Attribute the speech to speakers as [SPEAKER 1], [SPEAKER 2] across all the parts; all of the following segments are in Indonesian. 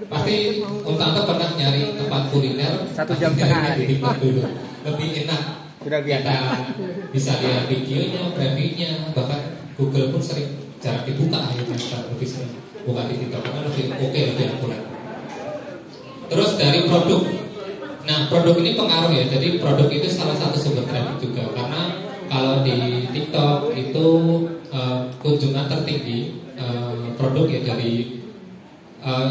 [SPEAKER 1] Pasti Om Tante pernah nyari tempat kuliner
[SPEAKER 2] 1,5
[SPEAKER 1] di dulu lebih enak.
[SPEAKER 2] Sudah biasa.
[SPEAKER 1] Kita bisa lihat videonya, previewnya, bahkan Google pun sering jarang dibuka akhirnya sekarang lebih sering buka di TikTok karena lebih oke, lebih akurat. Terus dari produk, nah produk ini pengaruh ya. Jadi produk itu salah satu sumber traffic juga karena kalau di TikTok itu kunjungan tertinggi produk ya dari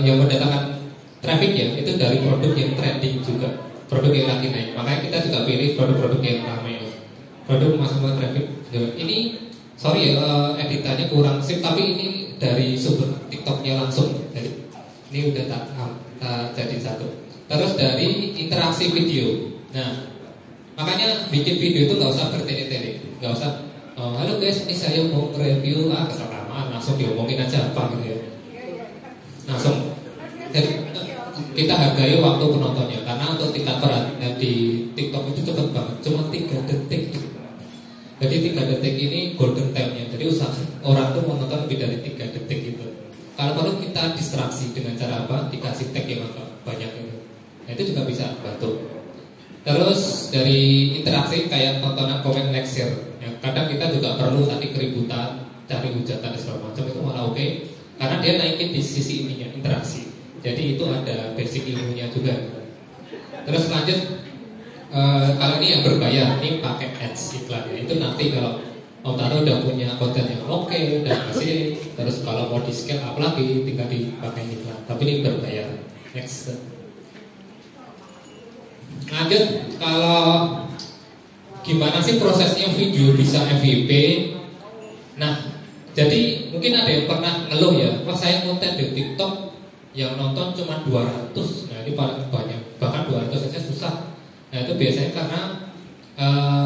[SPEAKER 1] yang mendatangkan traffic ya itu dari produk yang trending juga, produk yang lagi naik. Makanya kita juga pilih produk-produk yang ramai. Produk masuk traffic. Ini sorry ya editannya kurang sip, tapi ini dari sumber TikToknya langsung. Jadi ini udah tak jadi satu. Terus dari interaksi video. Nah makanya bikin video itu nggak usah bertele-tele, nggak usah halo guys ini saya mau review keserakaman, langsung diomongin aja apa gitu ya. Langsung kita hargai waktu penontonnya karena untuk tingkat perhatian di TikTok itu cepet banget, cuma 3 detik gitu. Jadi 3 detik ini golden time-nya. Jadi usaha orang tuh mau nonton lebih dari 3 detik gitu. Kalau perlu kita distraksi dengan cara apa? Dikasih tag yang agak banyak gitu. Nah, itu juga bisa bantu. Terus dari interaksi kayak tontonan, komen, like, share. Ya, kadang kita juga perlu tadi keributan, cari hujatan dan segala macam itu malah oke. Karena dia naikin di sisi ininya interaksi. Jadi itu ada basic ilmunya juga. Terus lanjut kalau ini yang berbayar, ini pakai ads iklan ya. Itu nanti kalau Om Taro udah punya konten yang oke, udah kasih. Terus kalau mau di scale up lagi, tinggal dipakai iklan. Tapi ini berbayar. Next. Lanjut, kalau gimana sih prosesnya video bisa FYP? Nah, jadi mungkin ada yang pernah ngeluh ya, wah saya konten di TikTok yang nonton cuma 200. Nah ini paling banyak, bahkan 200 saja susah. Nah itu biasanya karena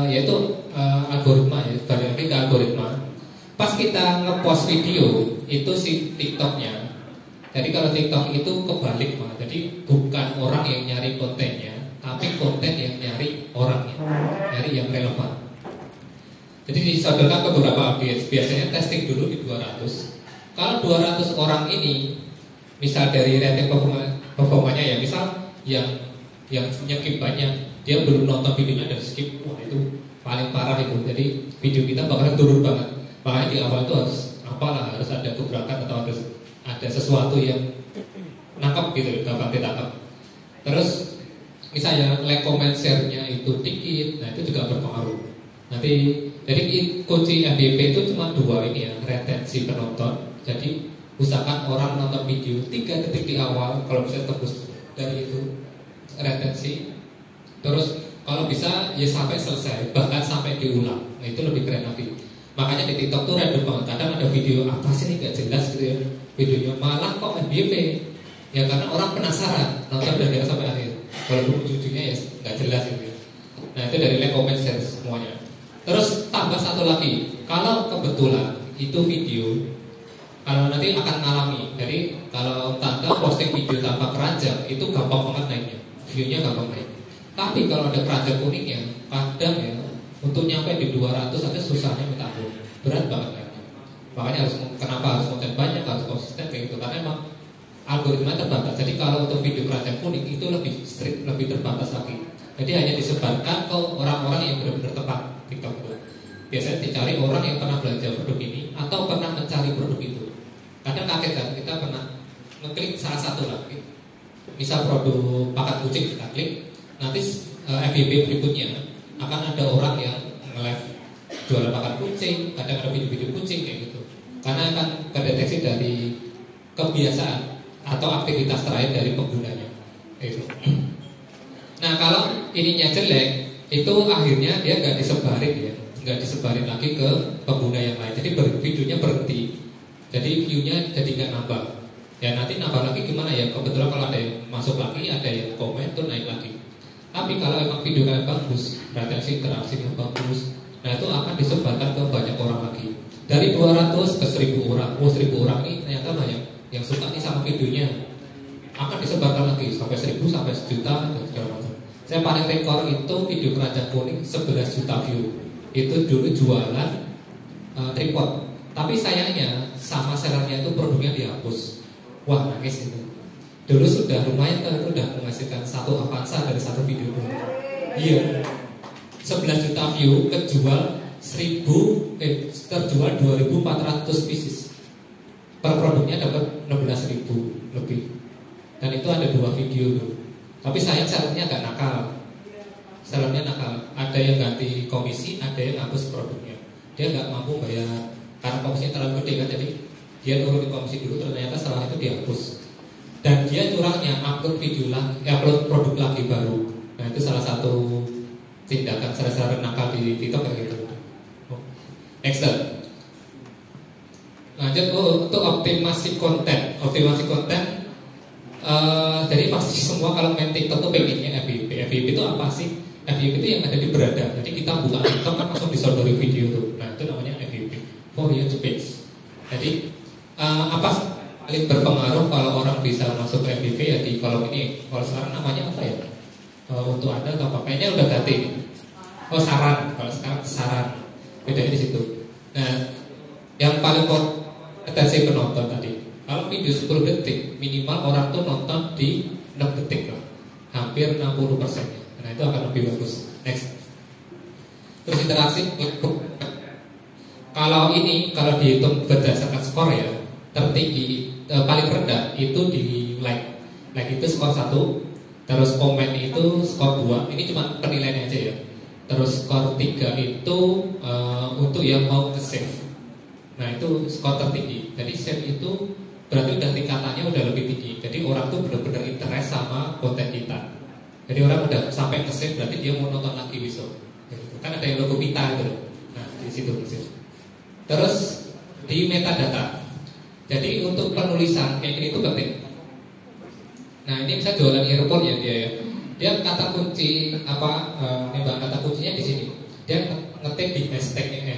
[SPEAKER 1] yaitu algoritma ya, balik lagi ke algoritma. Pas kita ngepost video itu si TikToknya, jadi kalau TikTok itu kebalik mah, jadi bukan orang yang nyari kontennya, tapi konten yang nyari orangnya, nyari yang relevan. Jadi disodorkan ke beberapa audiens, biasanya testing dulu di 200. Kalau 200 orang ini, misal dari rating performanya ya, misal yang skip banyak, dia belum nonton videonya dan skip, wah itu paling parah itu. Jadi video kita bakalan turun banget. Makanya di awal itu harus ada gebrakan atau harus ada sesuatu yang nangkep gitu, gampang ditangkap. Terus misalnya like, comment, share-nya itu dikit, nah itu juga berpengaruh. Nanti jadi kunci FYP itu cuma 2 ini ya, retensi penonton. Jadi usahakan orang nonton video 3 detik di awal, kalau bisa tembus dari itu retensi. Terus kalau bisa ya sampai selesai, bahkan sampai diulang. Nah itu lebih keren lagi. Makanya di TikTok tuh random banget. Kadang ada video apa sih ini nggak jelas gitu ya, videonya malah kok FYP. Ya karena orang penasaran nonton dari awal sampai akhir. Kalau ujung-ujungnya ya nggak jelas gitu ya. Nah itu dari like, comment, share semuanya. Terus tambah satu lagi, kalau kebetulan itu video, kalau nanti akan ngalami. Jadi kalau Tante posting video tanpa keranjang itu gampang banget naiknya, view-nya gampang naik. Tapi kalau ada keranjang kuningnya, kadang ya untuk nyampe di 200 aja susahnya minta ampun, berat banget naiknya. Makanya kenapa harus konten banyak, harus konsisten kayak gitu, karena emang algoritma terbatas. Jadi kalau untuk video keranjang kuning itu lebih strict, lebih terbatas lagi. Jadi hanya disebarkan ke orang-orang yang benar-benar tepat TikTok itu. Biasanya dicari orang yang pernah belanja produk ini atau pernah mencari produk itu. Kadang kaget kan, kita pernah ngeklik salah satu lagi. Misal produk pakan kucing kita klik, nanti FYP berikutnya akan ada orang yang nge-live jualan pakan kucing, kadang ada video-video kucing kayak gitu. Karena akan kedeteksi dari kebiasaan atau aktivitas terakhir dari penggunanya. Itu. Nah kalau ininya jelek, itu akhirnya dia nggak disebarin ya, nggak disebarin lagi ke pengguna yang lain. Jadi videonya berhenti, jadi view-nya jadi nggak nambah. Ya nanti nambah lagi gimana ya? Kebetulan kalau ada yang masuk lagi, ada yang komen tuh naik lagi. Tapi kalau emang videonya bagus, retensi interaksinya bagus, nah itu akan disebarkan ke banyak orang lagi. Dari 200 ke 1000 orang, 1000 orang ini ternyata banyak yang suka nih sama videonya, akan disebarkan lagi sampai 1000 sampai 1 juta dan segala macam. Saya paling rekor itu video keranjang kuning 11 juta view. Itu dulu jualan tripod. Tapi sayangnya sama sellernya itu produknya dihapus. Wah nangis itu. Dulu sudah lumayan kan, itu udah menghasilkan satu Avanza dari satu video dulu. Iya, 11 juta view, terjual 2.400 pieces. Per produknya dapat 16.000 lebih. Dan itu ada 2 video tuh. Tapi sayang sellernya agak nakal. Sellernya nakal. Ada yang ganti komisi, ada yang hapus produknya. Dia nggak mampu bayar karena komisinya terlalu gede kan, jadi dia turunin komisi dulu, ternyata setelah itu dihapus. Dan dia curangnya upload video lagi, upload produk lagi baru. Nah itu salah satu tindakan seller nakal di TikTok kayak gitu. Next step. Lanjut untuk optimasi konten. Jadi pasti semua kalau main TikTok tuh pengennya FYP. FYP itu apa sih? FYP itu yang ada di beranda. Jadi kita buka TikTok kan langsung disodori video tuh. Nah itu namanya FYP, for your page. Jadi apa paling berpengaruh kalau orang bisa masuk ke FYP ya di kolom ini. Kalau sekarang namanya apa ya? Untuk Anda atau apa? Kayaknya udah ganti. Oh saran. Kalau sekarang saran. Bedanya di situ. Nah, yang paling atensi penonton tadi. Kalau video 10 detik, minimal orang tuh nonton di 6 detik lah. Hampir 60%-nya. Nah, itu akan lebih bagus. Next. Terus interaksi. Kalau dihitung berdasarkan skor ya, tertinggi paling rendah itu di like. Like itu skor 1. Terus komen itu skor 2. Ini cuma penilaian aja ya. Terus skor 3 itu untuk yang mau nge-save. Nah itu skor tertinggi. Jadi save itu berarti udah tingkatannya udah lebih tinggi. Jadi orang tuh benar-benar interest sama konten kita. Jadi orang udah sampai nge-save berarti dia mau nonton lagi besok. Kan ada yang logo pita gitu. Nah di situ. Terus di metadata. Jadi untuk penulisan kayak gini itu penting. Nah ini bisa jualan earphone ya dia ya. Dia kata kunci kata kuncinya di sini. Dia ngetik di hashtagnya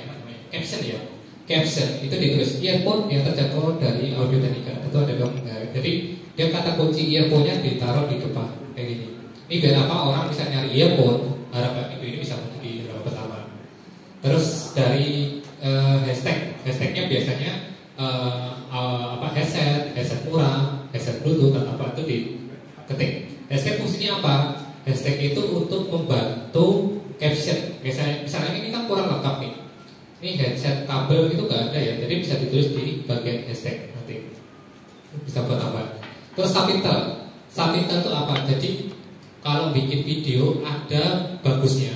[SPEAKER 1] caption ya. Caption itu ditulis earphone yang terjangkau dari Audio Technica. Itu ada dong. Jadi dia kata kunci earphone-nya ditaruh di depan kayak gini. Ini biar apa orang bisa nyari earphone, harapan itu ini bisa muncul di halaman pertama. Terus dari hashtagnya biasanya headset murah, headset Bluetooth atau apa itu diketik. Hashtag fungsinya apa? Hashtag itu untuk membantu caption. Misalnya ini kan kurang lengkap nih. Ini headset kabel itu nggak ada ya, jadi bisa ditulis di bagian hashtag nanti. Bisa buat apa? Terus subtitle itu apa? Jadi kalau bikin video ada bagusnya.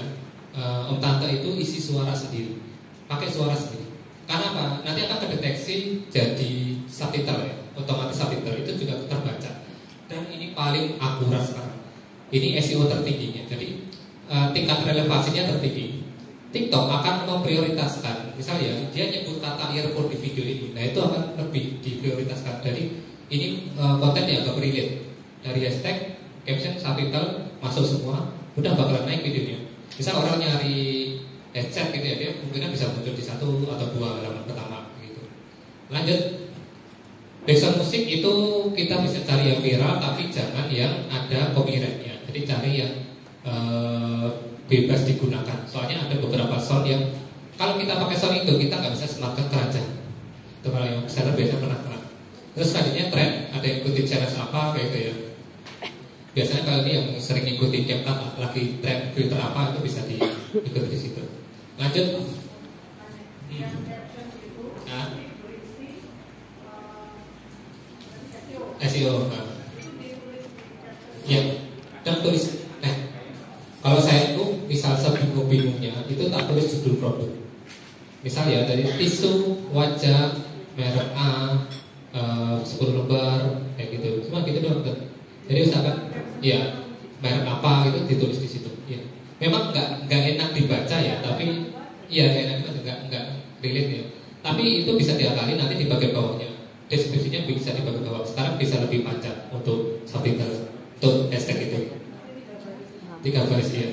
[SPEAKER 1] Om Tante itu isi suara sendiri, pakai suara sendiri. Karena apa? Nanti akan terdeteksi jadi subtitle ya, otomatis subtitle itu juga terbaca. Dan ini paling akurat sekarang. Ini SEO tertingginya. Jadi tingkat relevansinya tertinggi. TikTok akan memprioritaskan, misalnya dia nyebut kata earphone di video ini, nah itu akan lebih diprioritaskan. Jadi ini konten yang agak relate. Dari hashtag, caption, subtitle masuk semua, udah bakalan naik videonya. Misal orang nyari headset gitu ya, dia mungkin bisa muncul di 1 atau 2 halaman pertama gitu. Lanjut. Background musik itu kita bisa cari yang viral, tapi jangan yang ada copyright-nya. Jadi cari yang bebas digunakan. Soalnya ada beberapa sound yang kalau kita pakai sound itu kita nggak bisa sematkan keranjang. Itu kalau yang seller biasa pernah. Terus selanjutnya trend, ada yang ikutin challenge apa kayak gitu ya. Biasanya kalau ini yang sering ikutin CapCut lagi trend filter apa itu bisa diikuti di situ. Lanjut. SEO. Ya, dan tulis. Kalau saya itu misal sebingung-bingungnya itu tak tulis judul produk. Misal ya dari tisu wajah merek A 10 lembar kayak gitu. Cuma gitu doang. Jadi usahakan ya merek apa itu ditulis di situ. Ya. Memang nggak enak dibaca ya, tapi iya enak nggak relate ya. Tapi itu bisa diakali nanti di bagian bawahnya. Deskripsinya bisa di bagian bawah. Sekarang bisa lebih panjang untuk subtitle, untuk hashtag itu. 3 baris ya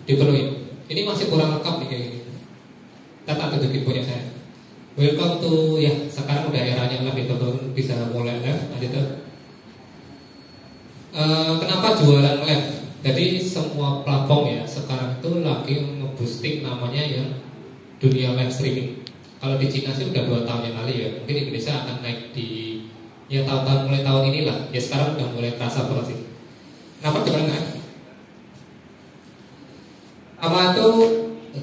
[SPEAKER 1] dipenuhi. Ini masih kurang lengkap nih kayak gini. Kita tunjukin punya saya. Welcome to ya sekarang udah eranya live, teman-teman bisa mulai live aja tuh. Kenapa jualan live? Jadi semua platform ya sekarang itu lagi nge-boosting namanya yang dunia live streaming. Kalau di Cina sih udah 2 tahun yang lalu ya. Mungkin Indonesia akan naik di ya mulai tahun inilah, ya sekarang udah mulai terasa banget sih. Kenapa gimana? Apa itu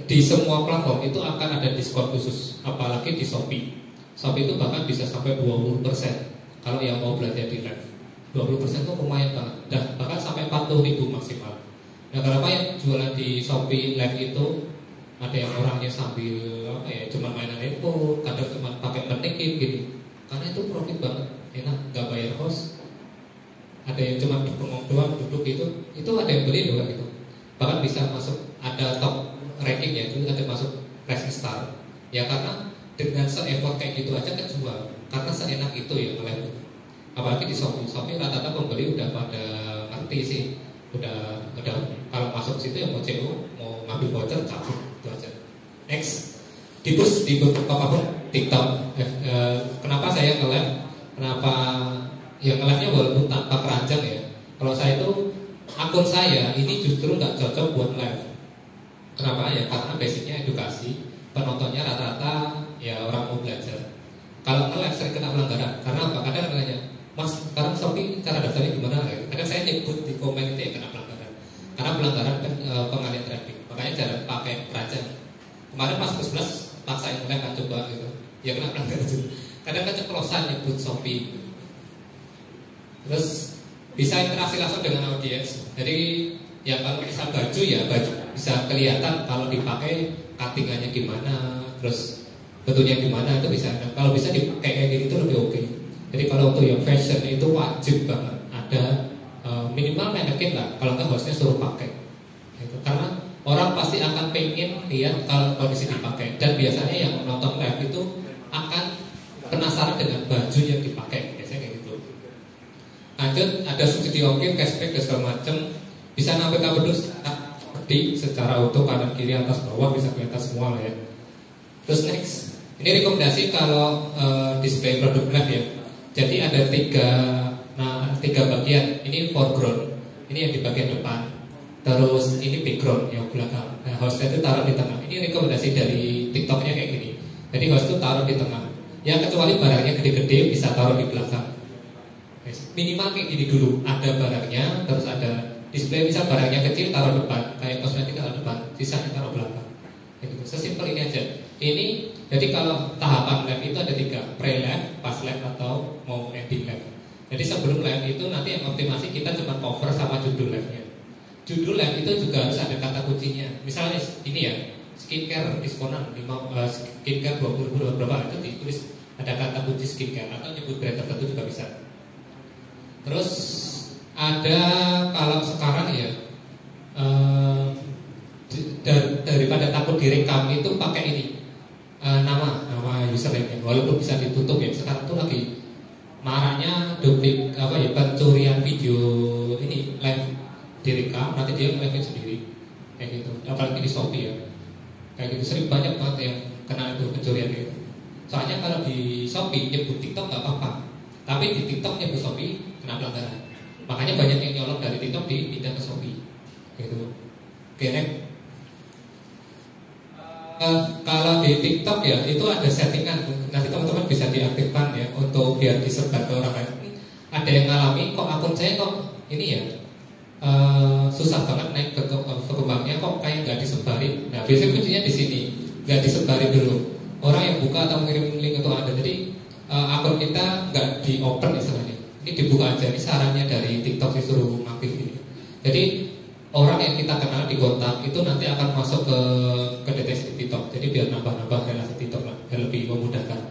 [SPEAKER 1] di semua platform itu akan ada diskon khusus, apalagi di Shopee. Shopee itu bahkan bisa sampai 20% kalau yang mau belanja di live. 20% itu lumayan banget, dan bahkan sampai 40.000 maksimal. Nah, kenapa yang jualan di Shopee live itu ada yang orangnya sambil apa ya, cuma mainan handphone, kadang cuma pakai menikip gitu. Karena itu profit banget, enak, nggak bayar host. Ada yang cuma bengong doang duduk itu ada yang beli loh gitu. Bahkan bisa masuk, ada top ranking ya, itu ada masuk Rising Star. Ya karena dengan se-effort kayak gitu aja kejual, karena seenak itu ya ngeliat. Apalagi di Shopee rata-rata pembeli udah pada ngerti sih, udah kalau masuk situ ya mau CO, mau ngambil voucher cabut itu aja. Next, di beberapa TikTok. Kenapa saya nge-live? Kenapa ya nge-live-nya walaupun tanpa keranjang ya? Kalau saya itu akun saya ini justru nggak cocok buat live. Kenapa ya? Karena basicnya edukasi, penontonnya rata-rata ya orang mau belajar. Kalau nge-live sering kena pelanggaran. Karena apa? Kadang nanya, Mas, sekarang Shopee cara daftarnya gimana? Kadang saya nyebut di komen itu ya kena pelanggaran. Karena pelanggaran kan pengalian traffic. Makanya jangan pakai keranjang. Kemarin pas 11 paksain live kan coba gitu. Ya kena pelanggaran juga. Kadang keceplosan nyebut Shopee. Terus bisa interaksi langsung dengan audiens. Jadi ya kalau misal baju ya baju bisa kelihatan kalau dipakai cuttingannya gimana, terus bentuknya gimana itu bisa. Nah, kalau bisa dipakai kayak gini itu lebih oke. Jadi kalau untuk yang fashion itu wajib banget ada minimal mannequin lah. Kalau nggak harusnya suruh pakai. Gitu. Karena orang pasti akan pengen lihat kalau kondisi dipakai. Dan biasanya yang nonton live itu akan penasaran dengan baju yang dipakai. Biasanya kayak gitu. Lanjut, ada subsidi ongkir, cashback dan segala macam. Bisa nambah kabel secara utuh kanan kiri atas bawah bisa kelihatan semua lah ya. Terus next, ini rekomendasi kalau display produk live ya. Jadi ada tiga bagian. Ini foreground, ini yang di bagian depan. Terus ini background yang belakang. Nah, hostnya itu taruh di tengah. Ini rekomendasi dari TikToknya kayak gini. Jadi host itu taruh di tengah. Ya kecuali barangnya gede-gede bisa taruh di belakang. Minimal kayak gini dulu. Ada barangnya, terus ada display, bisa barangnya kecil taruh depan, kayak kosmetik taruh depan, sisanya taruh belakang. Gitu. Sesimpel ini aja. Ini jadi kalau tahapan live itu ada 3, pre-live, pas live atau mau ending live. Jadi sebelum live itu nanti yang optimasi kita cuma cover sama judul live-nya. Judul live itu juga harus ada kata kuncinya. Misalnya ini ya, skincare diskonan skincare 20 berapa itu ditulis ada kata kunci skincare atau nyebut brand tertentu juga bisa. Terus ada kalau sekarang ya daripada takut direkam itu pakai ini nama username, walaupun bisa ditutup ya. Sekarang tuh lagi maraknya pencurian video ini live direkam, nanti dia live sendiri kayak gitu. Apalagi di Shopee ya, kayak gitu sering banyak banget yang kena itu pencurian gitu. Soalnya kalau di Shopee nyebut TikTok nggak apa-apa, tapi di TikTok nyebut Shopee kena pelanggaran. Makanya banyak yang nyolong dari TikTok pindah ke Shopee gitu. Oke, next. Kalau di TikTok ya itu ada settingan, nanti teman-teman bisa diaktifkan ya untuk biar disebar ke orang lain. Ada yang ngalami kok akun saya kok ini ya susah banget naik ke kembangnya, kok kayak nggak disebarin. Nah biasanya kuncinya di sini, nggak disebarin dulu. Orang yang buka atau mengirim link itu ada, jadi akun kita nggak di open istilahnya. Ini dibuka aja, ini sarannya dari TikTok disuruh aktif ini. Jadi orang yang kita kenal di kontak itu nanti akan masuk ke deteksi TikTok. Jadi biar nambah-nambah relasi TikTok lah, biar lebih memudahkan.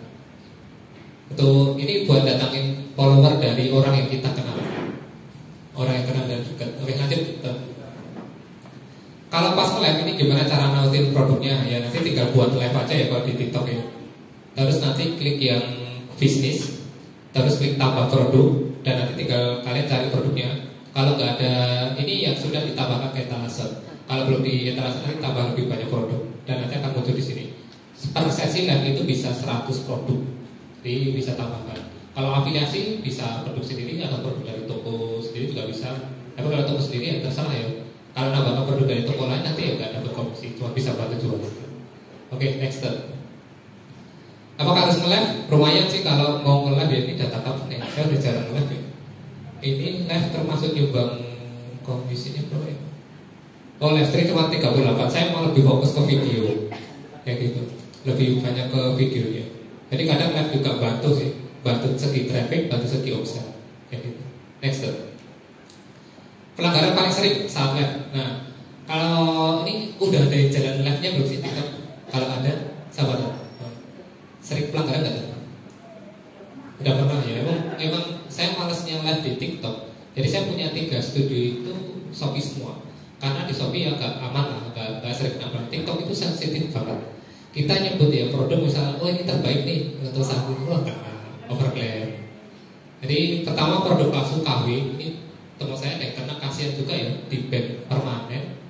[SPEAKER 1] Itu ini buat datangin follower dari orang yang kita kenal, orang yang kenal dan dekat. Oke, lanjut. Kalau pas live ini gimana cara nautin produknya? Ya nanti tinggal buat live aja ya kalau di TikTok ya. Terus nanti klik yang bisnis, terus klik tambah produk, dan nanti tinggal kalian cari produknya. Kalau nggak ada ini yang sudah ditambahkan ke etalase. Kalau belum di etalase nanti tambah lebih banyak produk dan nanti akan muncul di sini. Per sesi live itu bisa 100 produk, jadi bisa tambahkan. Kalau afiliasi bisa produk sendiri atau produk dari toko sendiri juga bisa. Tapi kalau toko sendiri ya terserah ya. Kalau nambahkan produk dari toko lain nanti ya nggak dapat komisi, cuma bisa bantu jual. Oke, next step. Apakah harus nge-live? Lumayan sih kalau mau nge-live ya, ini data kapan nih? Saya udah jarang nge-live ya. Ini live termasuk nyumbang komisinya berapa ya? Oh, live stream cuma 38. Saya mau lebih fokus ke video. Kayak gitu. Lebih banyak ke videonya. Jadi kadang live juga bantu sih. Bantu segi traffic, bantu segi omset. Kayak gitu. Next. Pelanggaran paling sering saat live. Nah, kalau ini udah ada jalan live-nya belum sih? Kalau ada, sahabat. Sering pelanggaran nggak? Udah pernah ya. Emang saya malesnya live di TikTok. Jadi saya punya 3 studio itu Shopee semua. Karena di Shopee ya agak aman lah, agak sering kenapa. TikTok itu sensitif banget. Kita nyebut ya produk misalnya, oh ini terbaik nih untuk saat ini, wah overclaim. Jadi pertama produk palsu KW ini teman saya deh, karena kasihan juga ya di ban permanen.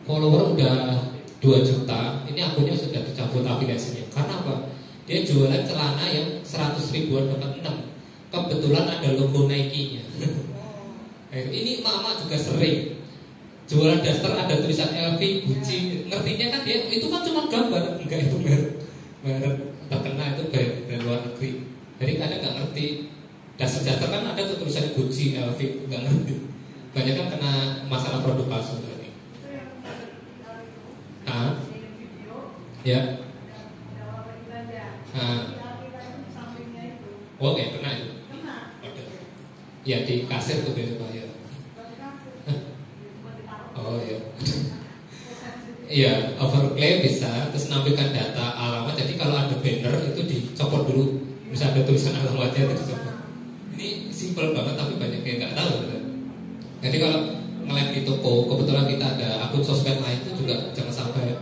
[SPEAKER 1] Follower udah 2 juta, ini akunnya sudah dicabut afiliasinya. Karena apa? Dia jualan celana yang 100 ribuan dapat 6. Kebetulan ada logo Nike-nya. Ini mama juga sering jualan daster ada tulisan LV, Gucci. Ngertinya kan dia itu kan cuma gambar, enggak itu merek terkenal, itu dari luar negeri. Jadi kadang nggak ngerti. Daster kan ada tuh tulisan Gucci, LV, nggak ngerti. Banyak kan kena masalah produk palsu tadi. Ya. Oh, kayak kena itu. Ya di kasir tuh biasa bayar. Oh iya. Iya, overclaim bisa, terus nampilkan data alamat. Jadi kalau ada banner itu dicopot dulu. Bisa ada tulisan alamatnya itu dicopot. Ini simple banget tapi banyak yang nggak tahu. Betul? Jadi kalau nge-live di toko, kebetulan kita ada akun sosmed lain itu juga jangan sampai.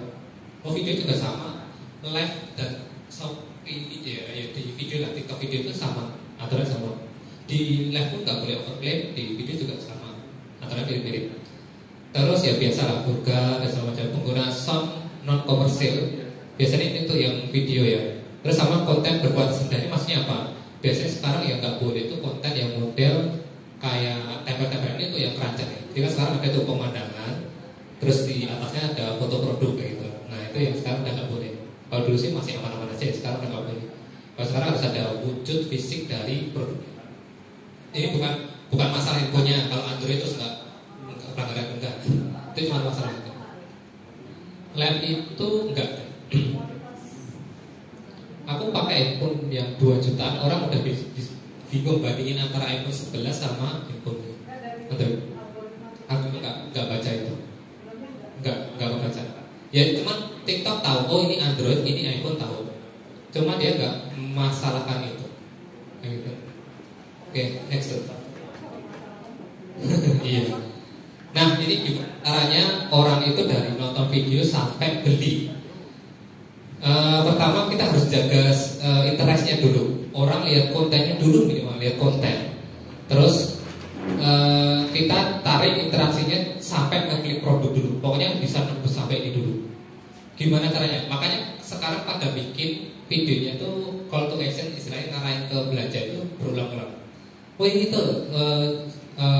[SPEAKER 1] Oh video juga sama, nge-live dan Shopee video ya di video lah, TikTok video itu sama, aturan sama. Di live pun nggak boleh overclaim, di video juga sama, aturan mirip-mirip. Terus ya biasalah burga dan segala macam, pengguna sound non komersil. Biasanya itu yang video ya. Terus sama konten berkualitas rendah, ini maksudnya apa? Biasanya sekarang yang nggak boleh itu konten yang model kayak tempel-tempelan itu yang kerancang ya. Jadi kan sekarang ada tuh pemandangan, terus di atasnya ada foto produk kayak gitu. Nah itu yang sekarang udah nggak boleh. Kalau dulu sih masih aman-aman aja, sekarang udah nggak boleh. Kalau sekarang harus ada wujud fisik dari produk. Ini bukan masalah infonya. Kalau Android itu pelanggaran enggak. Itu cuma masalah itu. Lab itu enggak. Aku pakai iPhone yang 2 jutaan, orang udah bingung bandingin antara iPhone 11 sama iPhone Android. Aku enggak baca itu. Enggak baca. Ya cuman TikTok tahu, oh ini Android, ini iPhone tahu. Cuma dia enggak masalahkan itu. Kayak gitu. Oke, next. Iya. Nah, ini caranya orang itu dari nonton video sampai beli. Pertama kita harus jaga interestnya dulu. Orang lihat kontennya dulu minimal lihat konten. Terus kita tarik interaksinya sampai ke klik produk dulu. Pokoknya bisa nembus sampai ini dulu. Gimana caranya? Makanya sekarang pada bikin videonya tuh call to action, istilahnya ngarahin ke belanja itu berulang-ulang. Oh ini tuh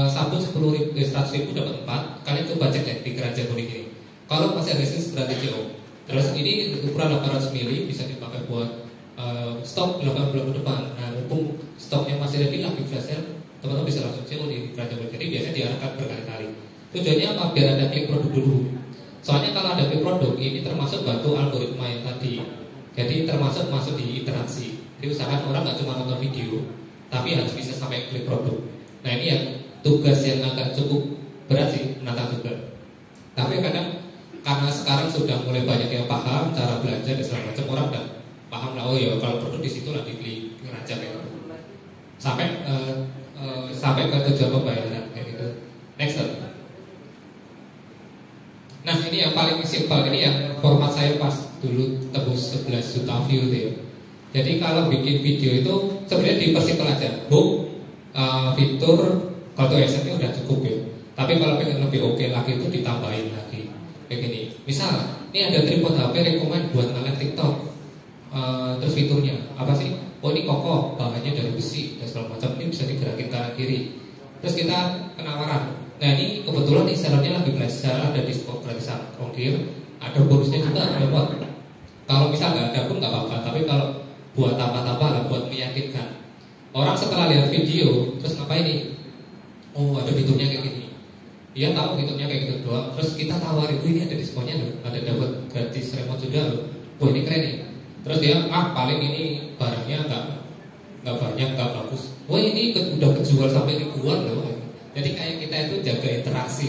[SPEAKER 1] sabun 10.000, 100.000 dapat 4. Kalian coba cek deh di Kerajaan Kuning ini. Kalau masih agresif berarti CO. Terus ini ukuran 800 ml bisa dipakai buat stok 8 bulan ke depan. Nah, mumpung stoknya masih ada lagi flash sale, teman-teman bisa langsung CO di Kerajaan Kuning. Jadi biasanya diarahkan berkali-kali. Tujuannya apa? Biar ada klik produk dulu. Soalnya kalau ada klik produk ini termasuk bantu algoritma yang tadi. Jadi termasuk masuk di interaksi. Jadi usahakan orang nggak cuma nonton video, tapi harus bisa sampai klik produk. Nah ini yang tugas yang agak cukup berat sih, menantang juga. Tapi kadang karena sekarang sudah mulai banyak yang paham cara belanja dan segala macam, orang udah paham lah, oh ya kalau produk di situ lah diklik aja kayak gitu. Sampai ke tujuan pembayaran kayak gitu. Next. Nah ini yang paling simpel, ini yang format saya pas dulu tembus 11 juta view itu ya. Jadi kalau bikin video itu sebenarnya dipersimpel aja. Fitur call to action ini udah cukup ya. Tapi kalau pengen lebih oke lagi itu ditambahin lagi. Kayak gini. Misal, ini ada tripod HP rekomend buat ngeliat TikTok. Terus fiturnya apa sih? Oh ini kokoh, bahannya dari besi dan segala macam. Ini bisa digerakin kanan kiri. Terus kita penawaran. Nah ini kebetulan installernya lagi belajar, ada diskon gratisan ongkir. Ada bonusnya juga ada buat. Kalau misal nggak ada pun nggak apa-apa. Tapi kalau buat apa-apa lah, buat meyakinkan. Orang setelah lihat video, terus ngapain nih? Oh, ada fiturnya kayak gini. Dia tahu fiturnya kayak gitu doang. Terus kita tawarin, ini ada diskonnya loh, ada dapat gratis remote juga loh. Wah, ini keren nih. Terus dia, paling ini barangnya nggak banyak, nggak bagus. Wah, ini udah kejual sampai ribuan loh. Jadi kayak kita itu jaga interaksi,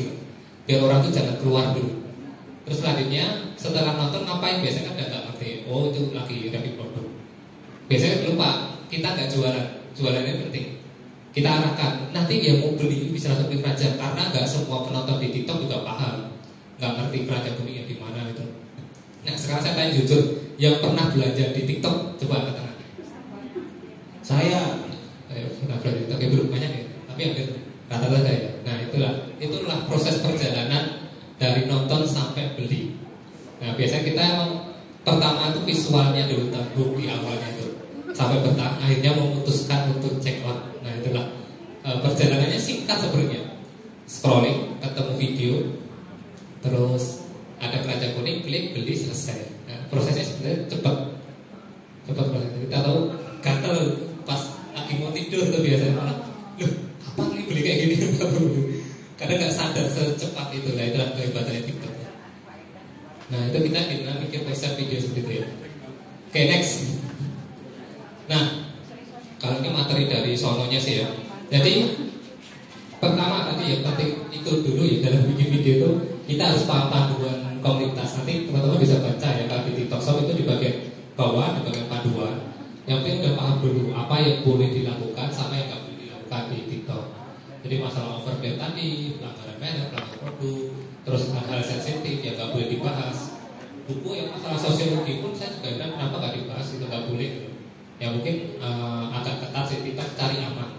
[SPEAKER 1] biar orang tuh jangan keluar dulu. Terus selanjutnya setelah nonton ngapain? Biasanya kan nggak ngerti. Oh, itu lagi review produk. Biasanya lupa, kita nggak jualan. Jualannya penting. Kita arahkan. Nanti dia mau beli bisa langsung di keranjang, karena nggak semua penonton di TikTok juga paham, nggak ngerti keranjang kuningnya di mana itu. Nah, sekarang saya tanya jujur, yang pernah belanja di TikTok coba angkat tangan. Saya pernah belanja di TikTok, ya belum banyak ya, tapi hampir rata-rata saya. Nah, itulah proses perjalanan dari nonton sampai beli. Nah, biasanya kita pertama itu visualnya dulu tanggung di awalnya itu, sampai bertahan akhirnya memutuskan untuk check out. Nah, itulah perjalanannya singkat sebenarnya. Scrolling, ketemu video, terus ada keranjang kuning, klik, beli, selesai. Nah, prosesnya sebenarnya cepat prosesnya. Kita tahu gatel pas lagi mau tidur tuh biasanya malah, loh, kapan nih beli kayak gini? Kadang nggak sadar secepat itu. Lah, itulah kehebatannya TikTok. Nah, itu kita bikin riset video seperti itu ya. Oke, next. Nah, kalau ini materi dari sononya sih ya. Jadi pertama tadi ya penting itu dulu ya, dalam bikin video itu kita harus paham panduan komunitas. Nanti teman-teman bisa baca ya kalau di TikTok Shop itu di bagian bawah, di bagian panduan. Yang penting udah paham dulu apa yang boleh dilakukan sama yang nggak boleh dilakukan di TikTok. Jadi masalah overbear tadi, pelanggaran merek, pelanggaran produk, terus hal-hal sensitif yang nggak boleh dibahas. Buku yang masalah sosiologi pun saya juga bilang kenapa nggak dibahas, itu nggak boleh gitu. Ya mungkin agak ketat sih, kita cari aman.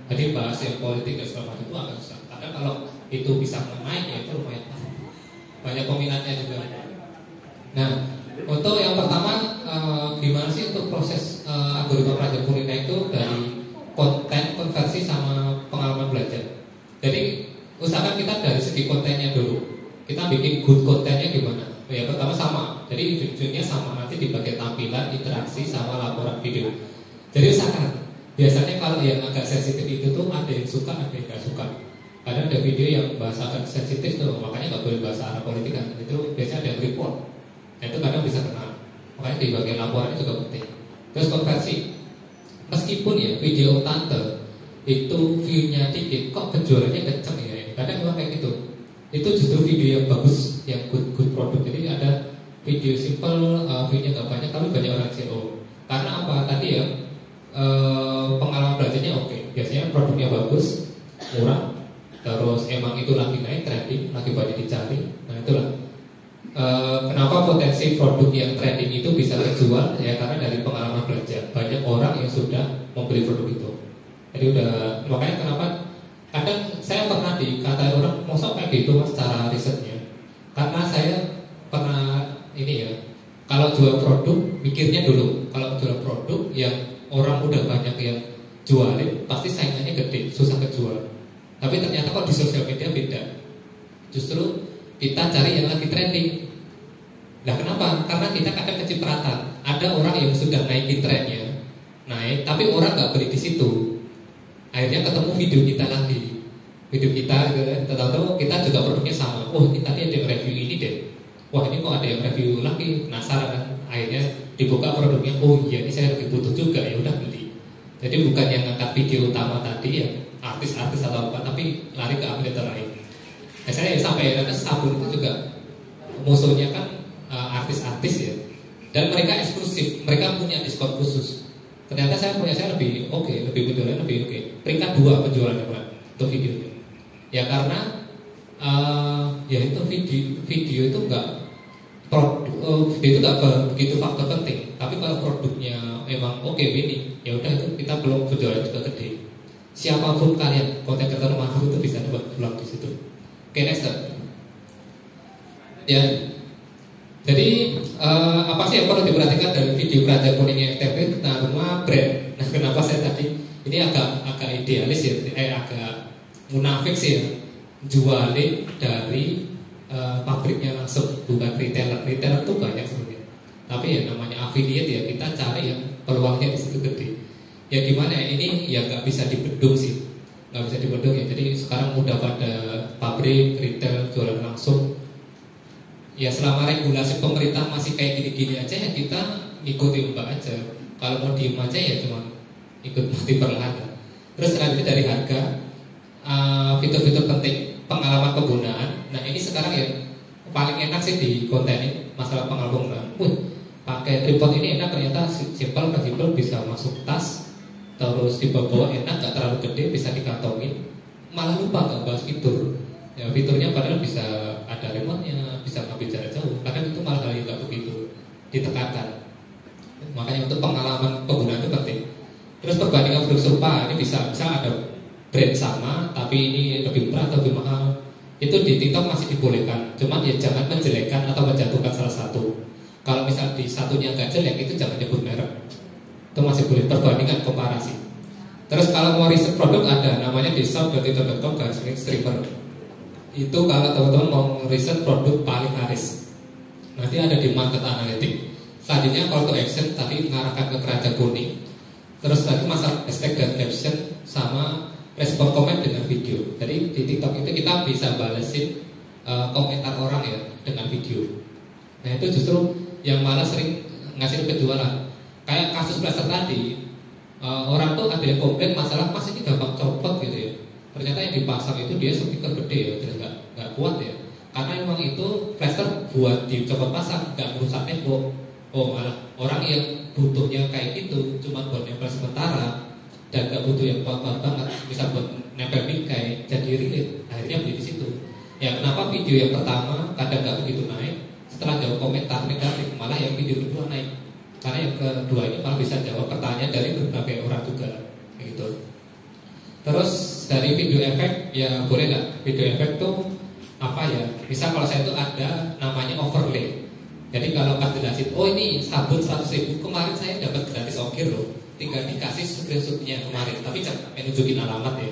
[SPEAKER 1] Jadi bahas yang politik dan segala macam itu agak susah. Karena kalau itu bisa naik ya itu lumayan banyak peminatnya juga. Nah, untuk yang pertama gimana sih untuk proses algoritma keranjang kuning itu dari konten konversi sama pengalaman belajar. Jadi usahakan kita dari segi kontennya dulu. Kita bikin good kontennya gimana? Ya pertama sama. Jadi ujung-ujungnya sama, nanti di bagian tampilan, interaksi sama laporan video. Jadi usahakan. Biasanya kalau yang agak sensitif itu tuh ada yang suka, ada yang nggak suka. Kadang ada video yang bahasa agak sensitif tuh, makanya nggak boleh bahasa arah politik kan. Itu biasanya ada yang report. Nah, itu kadang bisa kena. Makanya di bagian laporan itu juga penting. Terus konversi. Meskipun ya video tante itu view-nya dikit, kok penjualannya kenceng ya. Kadang memang kayak gitu. Itu justru video yang bagus, yang good produk. Jadi ada video simple, view-nya nggak banyak, tapi banyak orang CEO. Karena apa? Tadi ya pengalaman belajarnya oke. Biasanya produknya bagus, murah, terus emang itu lagi naik trending, lagi banyak dicari. Nah itulah kenapa potensi produk yang trending itu bisa terjual ya, karena dari pengalaman belajar banyak orang yang sudah membeli produk itu. Jadi udah, makanya kenapa kadang saya pernah dikatain orang masa kayak gitu mas cara risetnya. Karena saya pernah ini ya, kalau jual produk mikirnya dulu, kalau jual produk yang orang udah banyak yang jualin, pasti saingannya gede, susah kejual. Tapi ternyata kok di sosial media beda. Justru kita cari yang lagi trending. Nah kenapa? Karena kita kadang kecipratan. Ada orang yang sudah naikin trennya, naik, tapi orang nggak beli di situ. Akhirnya ketemu video kita lagi. Video kita, tahu-tahu kita juga produknya sama. Oh ini tadi ada yang review ini deh. Wah ini kok ada yang review lagi, penasaran kan? Akhirnya dibuka produknya, oh iya ini saya lagi butuh juga, ya udah beli. Jadi bukan yang ngangkat video utama tadi ya artis-artis atau apa, tapi lari ke update lain. Nah, saya sampai ada sabun itu juga musuhnya kan artis-artis ya, dan mereka eksklusif, mereka punya diskon khusus. Ternyata saya lebih oke, lebih penjualan lebih oke. Peringkat 2 penjualannya untuk video itu. Ya karena ya itu video itu enggak itu nggak begitu faktor penting. Tapi kalau produknya emang oke winning, ya udah itu kita belum penjualan juga gede. Siapapun kalian konten kreator mampu itu bisa dapat peluang di situ. Oke, next. Ya, jadi apa sih yang perlu diperhatikan dari video keranjang kuning yang FTV tentang rumah brand? Nah, kenapa saya tadi ini agak idealis ya, agak munafik sih ya, jualin dari pabriknya langsung, bukan retailer. Retailer tuh banyak sebenarnya. Tapi ya namanya affiliate ya, kita cari yang peluangnya di situ gede. Ya gimana ya, ini ya nggak bisa dibendung sih, nggak bisa dibendung ya. Jadi sekarang udah pada pabrik retail jualan langsung. Ya selama regulasi pemerintah masih kayak gini-gini aja ya kita ngikutin mbak aja. Kalau mau diem aja ya cuma ikut mati perlahan. Terus selanjutnya dari harga, fitur-fitur penting pengalaman penggunaan. Nah ini sekarang ya paling enak sih di konten ini masalah pengalaman penggunaan. Pakai tripod ini enak, ternyata simpel, fleksibel, bisa masuk tas, terus dibawa enak, gak terlalu gede, bisa dikantongin. Malah lupa gak bahas fitur. Ya fiturnya padahal bisa ada remote-nya, bisa ngambil jarak jauh. Kadang itu malah hal yang gak begitu ditekankan. Makanya untuk pengalaman pengguna itu penting. Terus perbandingan produk serupa, ini bisa ada brand sama, tapi ini lebih murah atau lebih mahal. Itu di TikTok masih dibolehkan. Cuma ya jangan menjelekkan atau menjatuhkan salah satu. Kalau misal di satunya gak jelek, itu jangan nyebut merek. Itu masih boleh perbandingan komparasi. Terus kalau mau riset produk ada namanya di shop.tiktok.com/streamer. Itu kalau teman-teman mau riset produk paling laris, nanti ada di market analytics. Tadinya call to action tadi mengarahkan ke keranjang kuning. Terus lagi masalah hashtag dan caption sama respon komen dengan video. Jadi di TikTok itu kita bisa balesin komentar orang ya dengan video. Nah itu justru yang malah sering ngasih penjualan. Kayak kasus plaster tadi, orang tuh ada yang komplain masalah mas ini gampang copot gitu ya. Ternyata yang dipasang itu dia speaker gede ya, jadi nggak kuat ya. Karena memang itu plaster buat dicopot pasang, nggak merusak tembok. Oh malah orang yang butuhnya kayak gitu, cuma buat nempel sementara dan nggak butuh yang kuat-kuat banget, bisa buat nempel bingkai, jadi relate. Akhirnya beli di situ. Ya kenapa video yang pertama kadang nggak begitu naik, setelah jawab komentar negatif, malah yang video kedua naik. Karena yang kedua ini malah bisa jawab pertanyaan dari berbagai orang juga, gitu. Terus dari video efek, ya boleh nggak? Video efek tuh apa ya? Misal kalau saya tuh ada namanya overlay. Jadi kalau pas jelasin, oh ini sabun 100.000, kemarin saya dapat gratis ongkir loh. Tinggal dikasih screenshotnya kemarin, tapi jangan nunjukin alamat ya,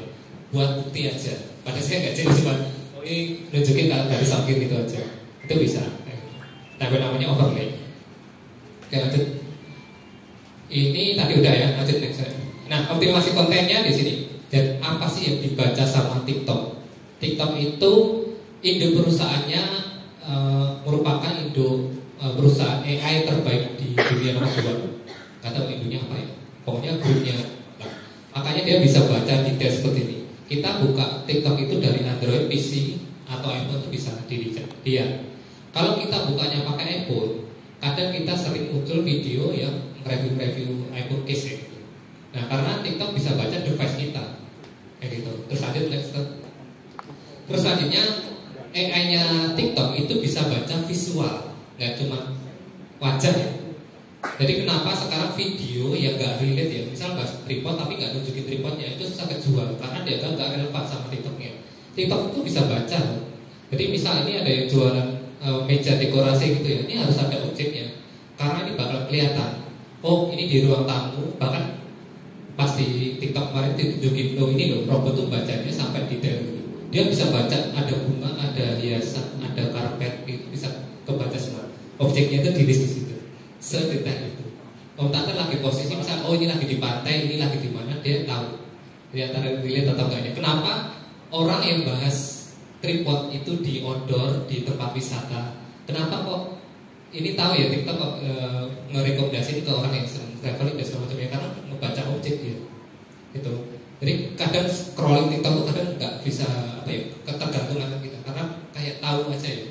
[SPEAKER 1] buat bukti aja. Padahal saya nggak jadi, cuma oh ini nunjukin kalau gratis ongkir gitu aja. Itu bisa. Tapi namanya overlay. Oke lanjut. Ini tadi udah ya, lanjut next. Nah optimasi kontennya di sini. Dan apa sih yang dibaca sama TikTok? TikTok itu induk perusahaannya merupakan induk perusahaan AI terbaik di dunia nomor 2. Gak tahu induknya apa ya. Pokoknya grupnya. Nah, makanya dia bisa baca detail seperti ini. Kita buka TikTok itu dari Android, PC atau iPhone itu bisa dilihat. Dia. Kalau kita bukanya pakai iPhone, kadang kita sering muncul video yang review iPhone case ya gitu. Nah karena TikTok bisa baca device kita kayak gitu. Terus lanjut next. Terus selanjutnya AI-nya TikTok itu bisa baca visual, nggak cuma wajah ya. Jadi kenapa sekarang video yang nggak relate ya, misal bahas tripod tapi nggak nunjukin tripodnya, itu susah kejual karena dia nggak relevan sama TikToknya. TikTok itu bisa baca. Jadi misal ini ada yang jualan meja dekorasi gitu ya, ini harus ada objeknya karena ini bakal kelihatan. Oh ini di ruang tamu, bahkan pas di TikTok kemarin ditunjukin, oh ini loh robot tuh bacanya sampai detail gitu. Dia bisa baca ada bunga, ada hiasan, ada karpet, itu bisa kebaca semua. Objeknya itu di list di situ, sedetail itu. Om Tante lagi posisi misal, oh ini lagi di pantai, ini lagi di mana, dia tahu. Dia antara relate atau enggaknya. Kenapa orang yang bahas tripod itu di outdoor, di tempat wisata, kenapa kok ini tahu ya TikTok ngerekomendasiin ke orang yang sering traveling dan segala macamnya karena membaca objek dia gitu. Jadi kadang scrolling TikTok tuh kadang nggak bisa apa ya, ketergantungan kita karena kayak tahu aja ya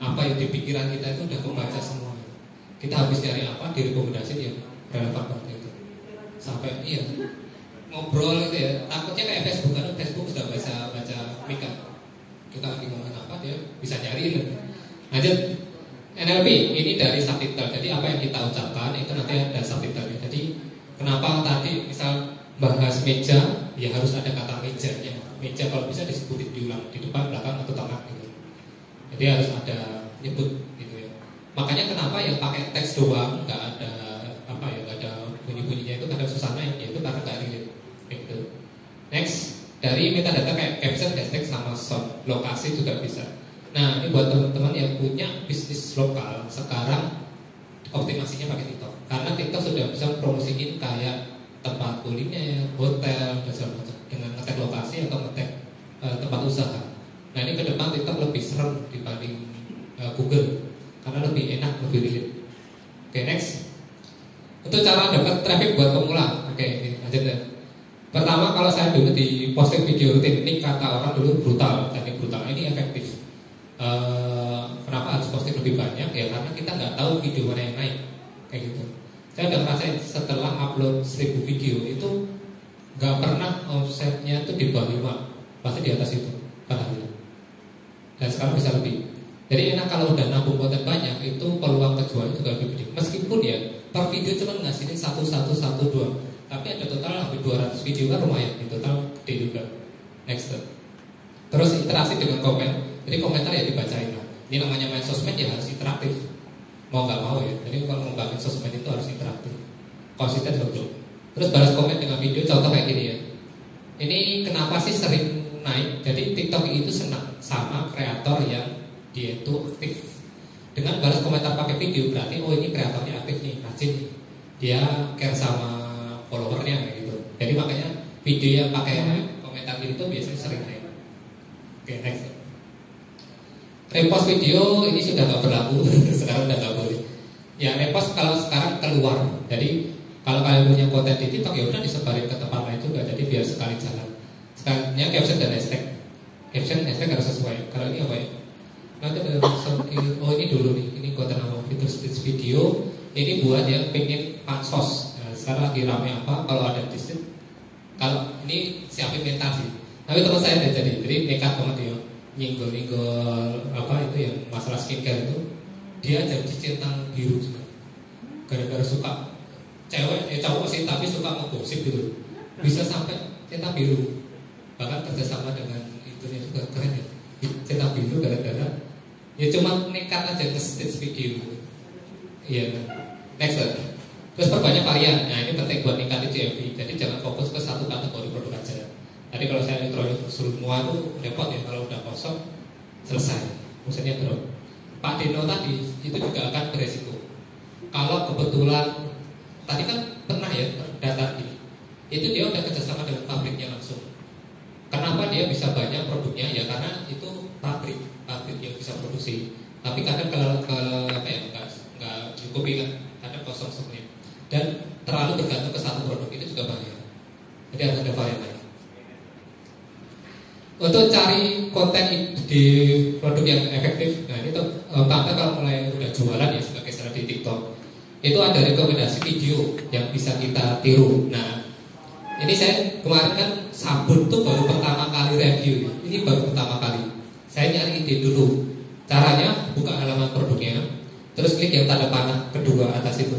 [SPEAKER 1] apa yang di pikiran kita itu udah kebaca semua. Kita habis nyari apa direkomendasi yang relevan banget itu. Sampai iya ngobrol gitu ya. Takutnya kayak Facebook, karena Facebook sudah bisa baca mika. Kita lagi ngomongin apa dia bisa nyariin. Lanjut. NLP ini dari subtitle. Jadi apa yang kita ucapkan itu nanti ada subtitlenya. Jadi kenapa tadi misal bahas meja, ya harus ada kata mejanya. Meja kalau bisa disebutin diulang di depan, belakang atau tengah gitu. Jadi harus ada nyebut gitu ya. Makanya kenapa yang pakai teks doang, nggak ada apa ya, nggak ada bunyi-bunyinya itu kadang susah naik, yaitu karena nggak relate. Gitu. Next, dari metadata kayak caption, hashtag sama sound, lokasi juga bisa. Nah ini buat teman-teman yang punya bisnis lokal sekarang optimasinya pakai TikTok. Karena TikTok sudah bisa promosiin kayak tempat kuliner, hotel, dan segala macam dengan ngetek lokasi atau ngetek tempat usaha. Nah ini ke depan TikTok lebih serem dibanding Google karena lebih enak, lebih relate. Oke, next. Untuk cara dapat traffic buat pemula. Oke, ini lanjut ya. Pertama, kalau saya dulu di posting video rutin, ini kata orang dulu brutal, teknik brutal. Ini efektif. Kenapa harus posting lebih banyak? Ya karena kita nggak tahu video mana yang naik, kayak gitu. Saya udah ngerasain setelah upload 1000 video itu nggak pernah offsetnya itu di bawah 5, pasti di atas itu, alhamdulillah. Dan sekarang bisa lebih. Jadi enak kalau udah nabung konten banyak, itu peluang kejualan juga lebih gede. Meskipun ya per video cuma ngasihin 1, 1, 1, 2, tapi ada total hampir 200 video kan lumayan, di total gede juga. Next. Terus interaksi dengan komen. Jadi komentar ya dibacain lah. Ini namanya main sosmed ya harus interaktif. Mau nggak mau ya. Jadi kalau membangun sosmed itu harus interaktif. Konsisten betul. Terus balas komen dengan video. Contoh kayak gini ya. Ini kenapa sih sering naik? Jadi TikTok itu senang sama kreator yang dia itu aktif. Dengan balas komentar pakai video berarti oh ini kreatornya aktif nih, rajin nih. Dia care sama followernya kayak gitu. Jadi makanya video yang pakai komentar gitu biasanya sering naik. Oke, next. Repost video ini sudah nggak berlaku, sekarang udah nggak boleh. Ya repost kalau sekarang keluar. Jadi kalau kalian punya konten di TikTok ya udah disebarin ke tempat lain juga. Jadi biar sekali jalan. Sekarangnya caption dan hashtag. Caption hashtag harus sesuai. Kalau ini apa ya? Nanti ada oh ini dulu nih. Ini konten nama fitur stitch video. Ini buat yang pengen pansos. Nah, sekarang lagi rame apa? Kalau ada disit. Kalau ini siapin mental sih. Tapi teman saya ada jadi nekat banget ya. Nyenggol apa itu yang masalah skincare itu dia jadi centang biru juga gara-gara suka cewek cowok sih tapi suka ngegosip gitu bisa sampai centang biru bahkan kerjasama dengan itunya juga keren ya centang biru gara-gara ya cuma nekat aja nge-stitch video iya kan next terus perbanyak varian nah ini penting buat ningkatin GMV jadi jangan fokus ke satu kategori produk aja. Tadi kalau saya introduksi semua itu repot ya kalau udah kosong selesai, maksudnya drop. Pak Dino tadi itu juga akan beresiko. Kalau kebetulan tadi kan pernah ya data ini, itu dia udah kerjasama dengan pabriknya langsung. Kenapa dia bisa banyak produknya? Ya karena itu pabrik yang bisa produksi. Tapi kadang kalau apa ya nggak cukup kan, kadang kosong stoknya. Dan terlalu bergantung ke satu produk itu juga bahaya. Jadi harus ada varian lain. Untuk cari konten di produk yang efektif, nah ini tuh tante kalau mulai udah jualan ya sebagai secara di TikTok, itu ada rekomendasi video yang bisa kita tiru. Nah, ini saya kemarin kan sabun tuh baru pertama kali review, ini baru pertama kali. Saya nyari ide dulu. Caranya buka halaman produknya, terus klik yang tanda panah kedua atas itu.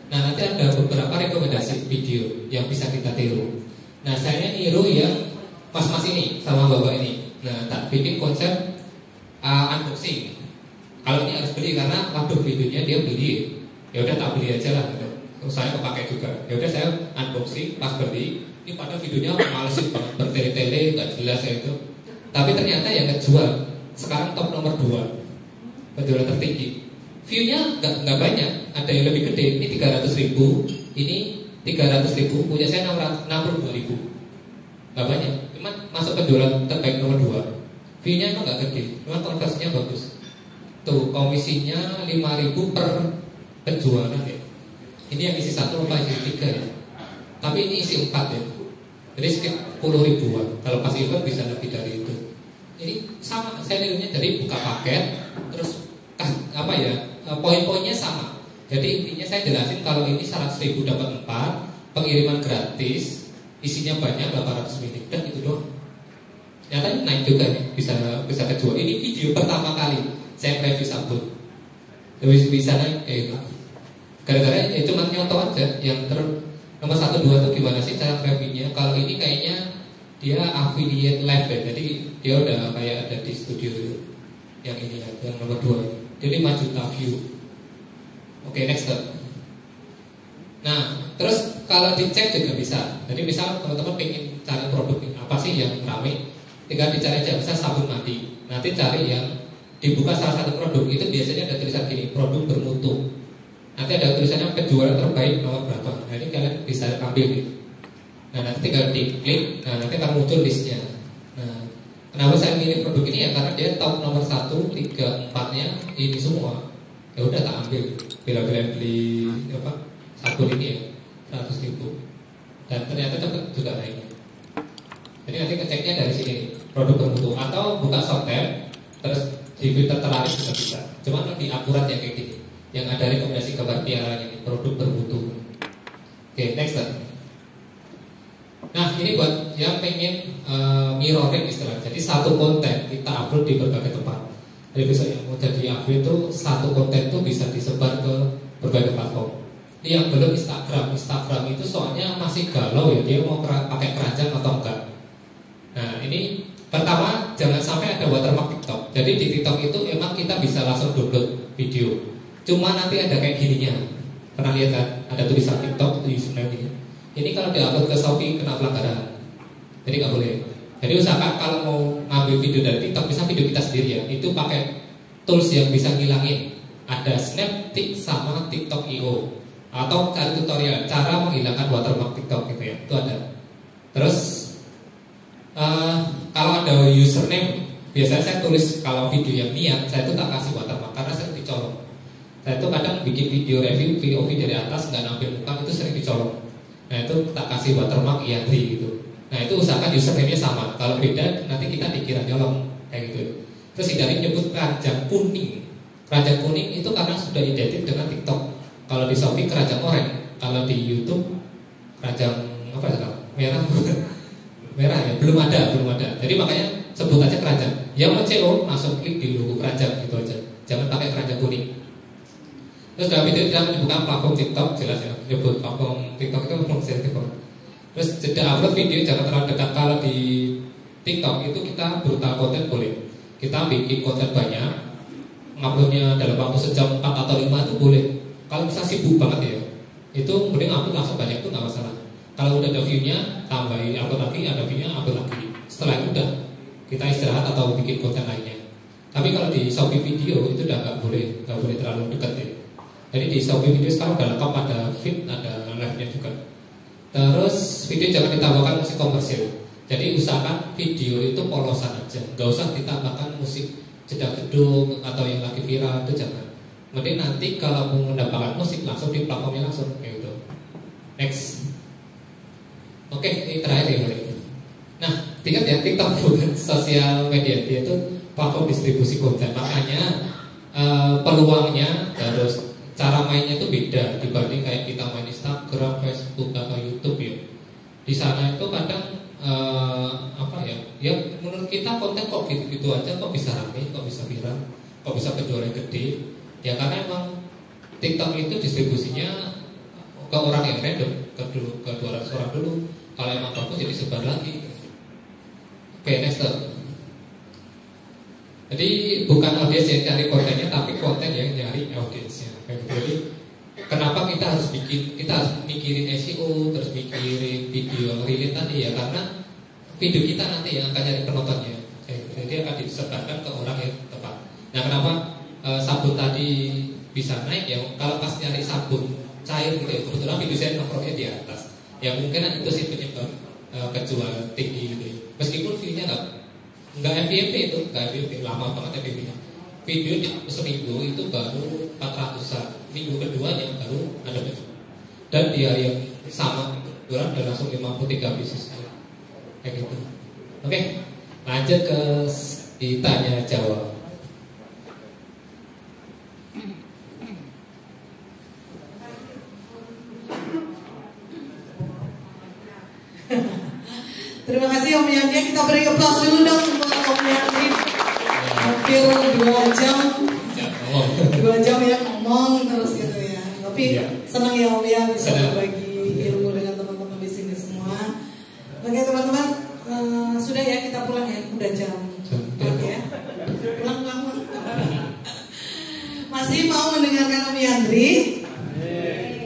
[SPEAKER 1] Nah nanti ada beberapa rekomendasi video yang bisa kita tiru. Nah saya niru yang mas-mas ini sama bapak ini. Nah, tak bikin konsep unboxing. Kalau ini harus beli karena waduh videonya dia beli. Ya udah tak beli aja lah gitu. Terus saya kepakai juga. Ya udah saya unboxing pas beli. Ini pada videonya malesin banget bertele-tele enggak jelas ya itu. Tapi ternyata yang ngejual sekarang top nomor 2. Penjualan tertinggi. View-nya enggak banyak, ada yang lebih gede. Ini 300.000, ini 300.000, punya saya 62.000. Gak banyak, cuma masuk penjualan terbaik nomor 2. View-nya emang gak gede, cuma konversinya bagus. Tuh, komisinya 5.000 per penjualan ya. Ini yang isi 1 apa isi 3 ya. Tapi ini isi 4 ya. Jadi sekitar 10 ribuan. Kalau pas event bisa lebih dari itu. Ini sama, saya lihatnya jadi buka paket, terus apa ya, poin-poinnya sama. Jadi intinya saya jelasin kalau ini 100.000 dapat 4, pengiriman gratis, isinya banyak 800 ml dan itu doang. Ternyata naik juga nih, bisa kejual. Ini video pertama kali saya review sabun. Bisa naik kayak gitu. Gara-gara ya cuma nyontoh aja. Yang nomor 1, 2 tuh gimana sih cara reviewnya? Kalau ini kayaknya dia affiliate live ya. Jadi dia udah kayak ada di studio yang ini ya, yang nomor 2. Jadi 5 juta view. Oke, next step. Nah, terus kalau dicek juga bisa. Jadi misal teman-teman pengen cari produk apa sih yang ramai, tinggal dicari aja bisa sabun mandi. Nanti cari yang dibuka salah satu produk itu biasanya ada tulisan gini, produk bermutu. Nanti nanti ada tulisannya penjualan terbaik nomor berapa. Nah ini kalian bisa ambil nih. Nah nanti tinggal diklik, nah nanti akan muncul listnya. Nah kenapa saya milih produk ini ya karena dia top nomor 1, 3, 4-nya ini semua. Ya udah tak ambil. Bila-bila beli apa sabun ini ya 100.000 dan ternyata cepet juga naiknya. Jadi nanti ngeceknya dari sini produk bermutu atau buka software terus di filter terlaris juga bisa. Cuma lebih akurat ya kayak gini. Yang ada rekomendasi gambar piaranya ini produk bermutu. Oke, next lah. Nah ini buat yang pengen mirroring istilah. Jadi satu konten kita upload di berbagai tempat. Jadi bisa yang mau jadi upload itu satu konten itu bisa disebar ke berbagai platform. Ini yang belum Instagram itu soalnya masih galau ya dia mau pakai keranjang atau enggak. Nah ini pertama jangan sampai ada watermark TikTok. Jadi di TikTok itu emang kita bisa langsung download video. Cuma nanti ada kayak gininya. Pernah lihat kan? Ada tulisan TikTok di username ini. Ini kalau diupload ke Shopee kena pelanggaran. Jadi nggak boleh. Jadi usahakan kalau mau ngambil video dari TikTok, bisa video kita sendiri ya. Itu pakai tools yang bisa ngilangin. Ada Snaptik sama TikTok.io. Atau cari tutorial cara menghilangkan watermark TikTok gitu ya. Itu ada. Terus kalau ada username, biasanya saya tulis kalau video yang niat, saya itu tak kasih watermark karena sering dicolong. Saya itu kadang bikin video review POV dari atas nggak nampil muka itu sering dicolong. Nah itu tak kasih watermark Yandri gitu. Nah itu usahakan username-nya sama. Kalau beda nanti kita dikira nyolong kayak gitu. Terus hindari nyebut keranjang kuning. Keranjang kuning itu karena sudah identik dengan TikTok. Kalau di Shopee keranjang oranye, kalau di YouTube keranjang apa ya? Merah. Merah ya, belum ada. Jadi makanya sebut aja keranjang. Yang mau CO langsung klik di logo keranjang gitu aja. Jangan pakai keranjang kuning. Terus dalam video kita menyebutkan platform TikTok jelas ya. Nyebut platform TikTok itu platform TikTok. Terus jeda upload video jangan terlalu dekat. Kalau di TikTok itu kita brutal konten boleh. Kita bikin konten banyak, nguploadnya dalam waktu sejam 4 atau 5 itu boleh. Kalau bisa sibuk banget ya, itu mending upload langsung banyak itu nggak masalah. Kalau udah ada view-nya, tambahin upload lagi, ada view-nya, upload lagi. Setelah itu udah kita istirahat atau bikin konten lainnya. Tapi kalau di Shopee video itu udah nggak boleh terlalu dekat ya. Jadi di Shopee video sekarang udah lengkap, ada feed, ada live-nya juga. Terus video jangan ditambahkan musik komersil. Jadi usahakan video itu polosan aja, nggak usah ditambahkan musik jedak jeduk atau yang lagi viral itu jangan. Mending nanti kalau mau mendapatkan musik langsung di platformnya langsung kayak gitu. Next. Oke, ini terakhir ya. Nah, ingat ya TikTok bukan sosial media, dia itu platform distribusi konten. Makanya peluangnya terus cara mainnya itu beda dibanding kayak kita main Instagram, Facebook atau YouTube ya. Di sana itu kadang apa ya? Ya menurut kita konten kok gitu-gitu aja, kok bisa rame, kok bisa viral, kok bisa penjualan gede. Ya karena emang TikTok itu distribusinya ke orang yang random, ke 200 orang dulu. Kalau emang bagus jadi sebar lagi. Oke, next up. Jadi bukan audiens yang cari kontennya, tapi konten yang nyari audiensnya. Jadi kenapa kita harus mikirin SEO, terus mikirin video relate tadi ya, karena video kita nanti yang akan nyari penontonnya. Jadi akan disebarkan ke orang yang tepat. Nah kenapa sabun tadi bisa naik ya? Kalau pas nyari sabun cair gitu ya, kebetulan video saya nongkrongnya di atas. Ya mungkin itu sih penyebab kejualan tinggi gitu. Meskipun view-nya nggak FYP itu, nggak FYP, lama banget FYP-nya. Video di seminggu itu baru 400-an, minggu keduanya baru ada video. Dan dia yang sama bulan udah langsung 53 bisnis kayak gitu. Oke, lanjut ke ditanya jawab.
[SPEAKER 2] Terima kasih Om Yandri, kita beri aplaus dulu dong buat Om Yandri. Hampir 2 jam, 2 jam ya ngomong terus gitu ya. Tapi senang ya Om ya bisa berbagi ilmu dengan teman-teman di sini semua. Oke teman-teman, sudah ya kita pulang ya, udah jam 4 ya. Pulang. Masih mau mendengarkan Om Yandri?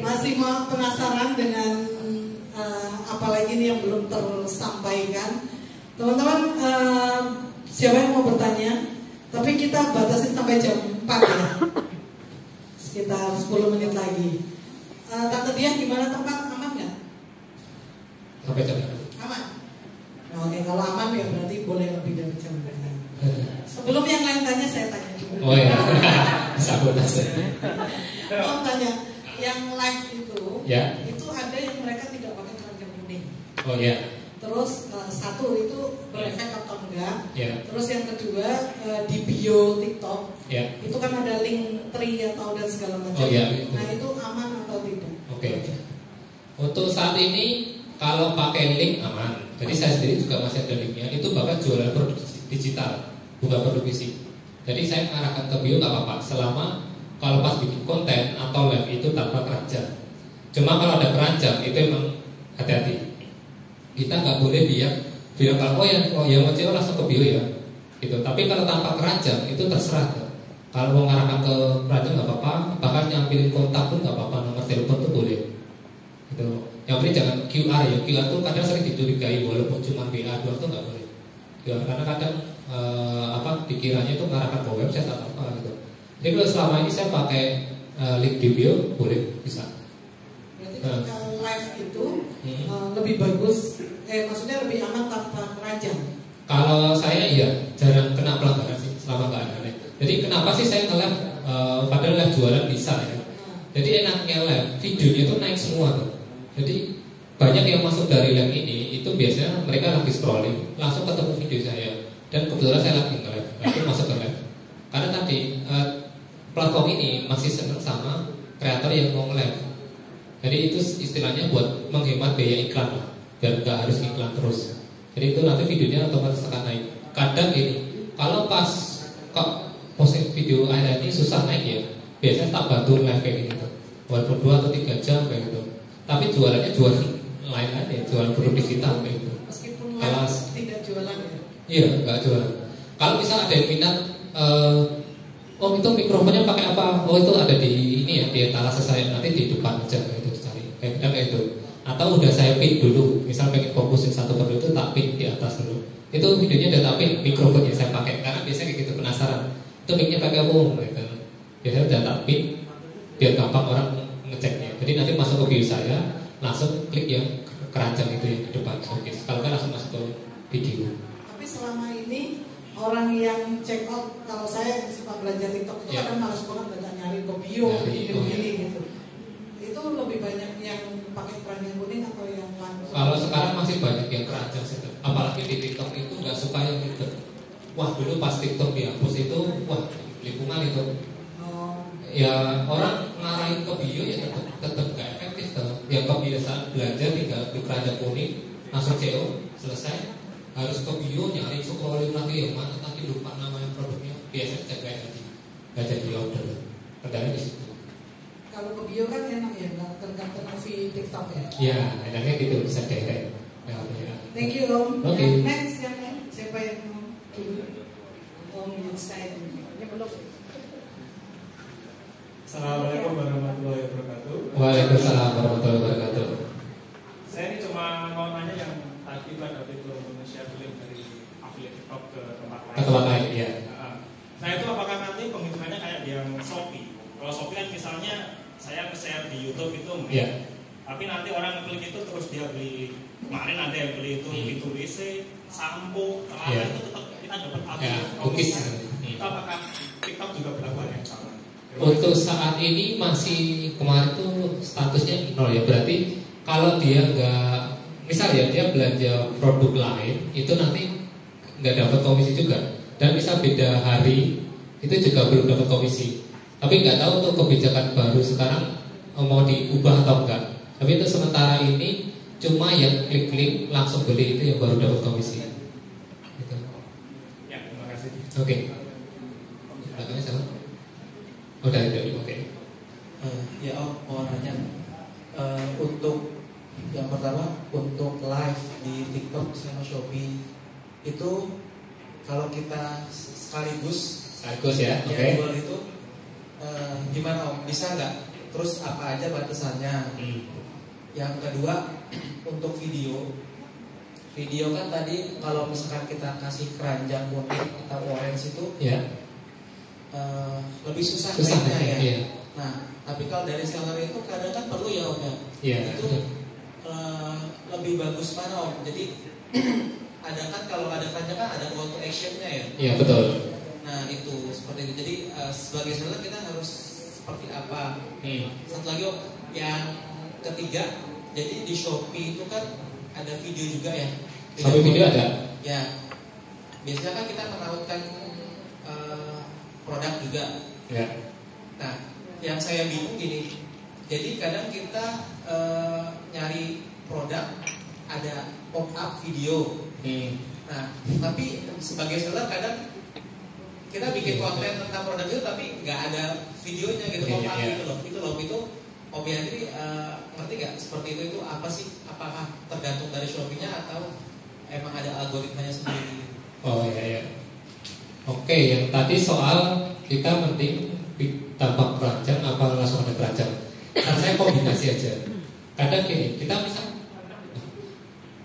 [SPEAKER 2] Masih mau penasaran dengan apalagi ini yang belum tersampaikan, teman-teman, siapa yang mau bertanya? Tapi kita batasin sampai jam 4 ya. sekitar 10 menit lagi. Tante Diah gimana, tempat aman nggak?
[SPEAKER 1] Sampai jam
[SPEAKER 2] Aman. Nah, oke, kalau aman ya berarti boleh lebih dari jam. Sebelum yang lain tanya, saya tanya dulu.
[SPEAKER 1] Oh ya, sabotase.
[SPEAKER 2] Om tanya, yang live itu,
[SPEAKER 1] Ya.
[SPEAKER 2] itu ada yang mereka tidak pakai keranjang kuning.
[SPEAKER 1] Oh ya.
[SPEAKER 2] Terus satu itu berefek atau enggak.
[SPEAKER 1] Ya.
[SPEAKER 2] Terus yang kedua di bio TikTok,
[SPEAKER 1] Ya.
[SPEAKER 2] itu kan ada link tree atau dan segala macam.
[SPEAKER 1] Oh ya.
[SPEAKER 2] Nah itu aman atau tidak?
[SPEAKER 1] Oke. Untuk saat ini kalau pakai link aman. Jadi saya sendiri juga masih ada linknya. Itu bahkan jualan produk digital, bukan produk fisik. Jadi saya mengarahkan ke bio nggak apa-apa. Selama kalau pas bikin konten atau live itu tanpa keranjang. Cuma kalau ada keranjang itu emang hati-hati. Kita nggak boleh bilang kalau oh ya mau cewek langsung ke bio ya. Gitu. Tapi kalau tanpa keranjang itu terserah. Kalau mau ngarahkan ke keranjang nggak apa-apa. Bahkan nyambilin kontak pun nggak apa-apa. Nomor telepon tuh boleh. Gitu. Yang penting jangan QR ya. QR tuh kadang sering dicurigai walaupun cuma BA doang tuh nggak boleh. Ya, karena kadang dikiranya itu mengarahkan ke website atau apa gitu. Jadi kalau selama ini saya pakai link di bio boleh bisa.
[SPEAKER 2] Berarti ketika live itu lebih bagus, maksudnya lebih aman tanpa keranjang.
[SPEAKER 1] Kalau saya iya jarang kena pelanggaran sih selama nggak aneh. Jadi kenapa sih saya nge-live padahal live jualan bisa ya. Jadi enaknya live videonya itu naik semua tuh. Jadi banyak yang masuk dari live ini itu biasanya mereka lagi scrolling langsung ketemu video saya dan kebetulan saya lagi nge-live itu masuk ke live. Karena tadi platform ini masih senang sama kreator yang mau nge-live. Jadi itu istilahnya buat menghemat biaya iklan lah, biar nggak harus iklan terus. Jadi itu nanti videonya otomatis akan naik. Kadang gini, kalau pas kok posting video akhirnya ini susah naik ya, biasanya tak bantu live kayak gitu, walaupun 2 atau 3 jam kayak gitu. Tapi jualannya jualan lain aja, jualan produk digital kayak gitu.
[SPEAKER 2] Meskipun live tidak jualan ya?
[SPEAKER 1] Iya, nggak jualan. Kalau misal ada yang minat, oh itu mikrofonnya pakai apa? Oh itu ada di ini ya, di etalase saya, nanti di depan aja kayak itu dicari, kayak itu. Atau udah saya pin dulu, misal pengen fokusin satu produk itu tak pin di atas dulu. Itu videonya udah tak pin, mikrofonnya saya pakai, karena biasanya kayak gitu penasaran. Itu mic-nya pakai apa? Gitu. Biasanya udah tak pin, biar gampang orang ngeceknya. Jadi nanti masuk ke bio saya, langsung klik yang keranjang itu yang di depan showcase. Kalau kan langsung masuk ke video.
[SPEAKER 2] Tapi selama ini orang yang check out, kalau saya suka belajar TikTok itu kadang malas banget banyak nyari ke bio begini gitu. Itu lebih banyak yang pakai keranjang kuning atau yang langsung?
[SPEAKER 1] Kalau sekarang masih banyak yang keranjang sih. Apalagi di TikTok itu nggak suka yang itu. Wah dulu pas TikTok dihapus itu, wah lingkungan itu. Ya orang ngarahin ke bio ya tetap gak efektif tuh. Yang kebiasaan belajar tinggal di keranjang kuning langsung CO selesai. Harus ke bio nyari scrolling lagi yang mana nanti lupa namanya produknya. Biasanya jaga lagi, nggak jadi order. Kendala di situ.
[SPEAKER 2] Kalau ke bio kan enak ya, nggak tergantung movie TikTok ya.
[SPEAKER 1] Ya, enaknya gitu bisa direct. Ya.
[SPEAKER 2] Thank you Om.
[SPEAKER 1] Okay.
[SPEAKER 2] Next yang lain siapa yang mau dulu? Om Yunstein. Ya belum.
[SPEAKER 3] Assalamualaikum warahmatullahi wabarakatuh.
[SPEAKER 1] Waalaikumsalam warahmatullahi wabarakatuh.
[SPEAKER 3] Saya ini cuma mau nanya yang tadi kan waktu itu share link dari affiliate TikTok ke tempat lain.
[SPEAKER 1] Ke tempat lain, ya.
[SPEAKER 3] Nah itu apakah nanti penghitungannya kayak di yang Shopee? Kalau Shopee kan misalnya saya share di YouTube itu, tapi nanti orang klik itu terus dia beli. Kemarin ada yang beli itu pintu WC, sampo, celana itu tetap kita dapat
[SPEAKER 1] cookies.
[SPEAKER 3] Itu apakah TikTok juga berlaku yang sama?
[SPEAKER 1] Untuk saat ini masih kemarin tuh statusnya 0 ya. Berarti kalau dia nggak, misal ya dia belanja produk lain itu nanti nggak dapat komisi juga. Dan misal beda hari itu juga belum dapat komisi. Tapi nggak tahu untuk kebijakan baru sekarang mau diubah atau enggak. Tapi untuk sementara ini cuma yang klik-klik langsung beli itu yang baru dapat komisi. Gitu.
[SPEAKER 3] Ya, terima kasih.
[SPEAKER 1] Oke. Belakangnya sama? Oh dari oke.
[SPEAKER 4] Ya Om, mau nanya untuk yang pertama untuk live di TikTok sama Shopee itu kalau kita sekaligus
[SPEAKER 1] ya, oke.
[SPEAKER 4] Jual itu gimana Om? Bisa nggak? Terus apa aja batasannya? Yang kedua untuk video kan tadi kalau misalkan kita kasih keranjang kuning atau orange itu lebih susah naiknya ya.
[SPEAKER 1] Iya.
[SPEAKER 4] Nah, tapi kalau dari seller itu kadang kan perlu ya Om ya.
[SPEAKER 1] Iya.
[SPEAKER 4] Itu lebih bagus mana Om? Jadi ada kan kalau ada keranjang kan ada call to action-nya ya.
[SPEAKER 1] Iya betul.
[SPEAKER 4] Nah itu seperti itu. Jadi sebagai seller kita harus seperti apa? Satu lagi Om, yang ketiga, jadi di Shopee itu kan ada video juga ya.
[SPEAKER 1] Shopee video ada?
[SPEAKER 4] Ya. Biasanya kan kita menautkan produk juga.
[SPEAKER 1] Ya.
[SPEAKER 4] Nah, yang saya bingung gini. Jadi kadang kita nyari produk ada pop up video. Nah, tapi sebagai seller kadang kita bikin konten tentang produk itu tapi nggak ada videonya gitu, pop up gitu loh. Itu Om Yandri ngerti nggak seperti itu apa sih? Apakah tergantung dari Shopee-nya atau emang ada algoritmanya sendiri?
[SPEAKER 1] Oh iya. Oke, yang tadi soal kita mending tanpa keranjang apa langsung ada keranjang. Karena saya kombinasi aja. Kadang gini, kita misal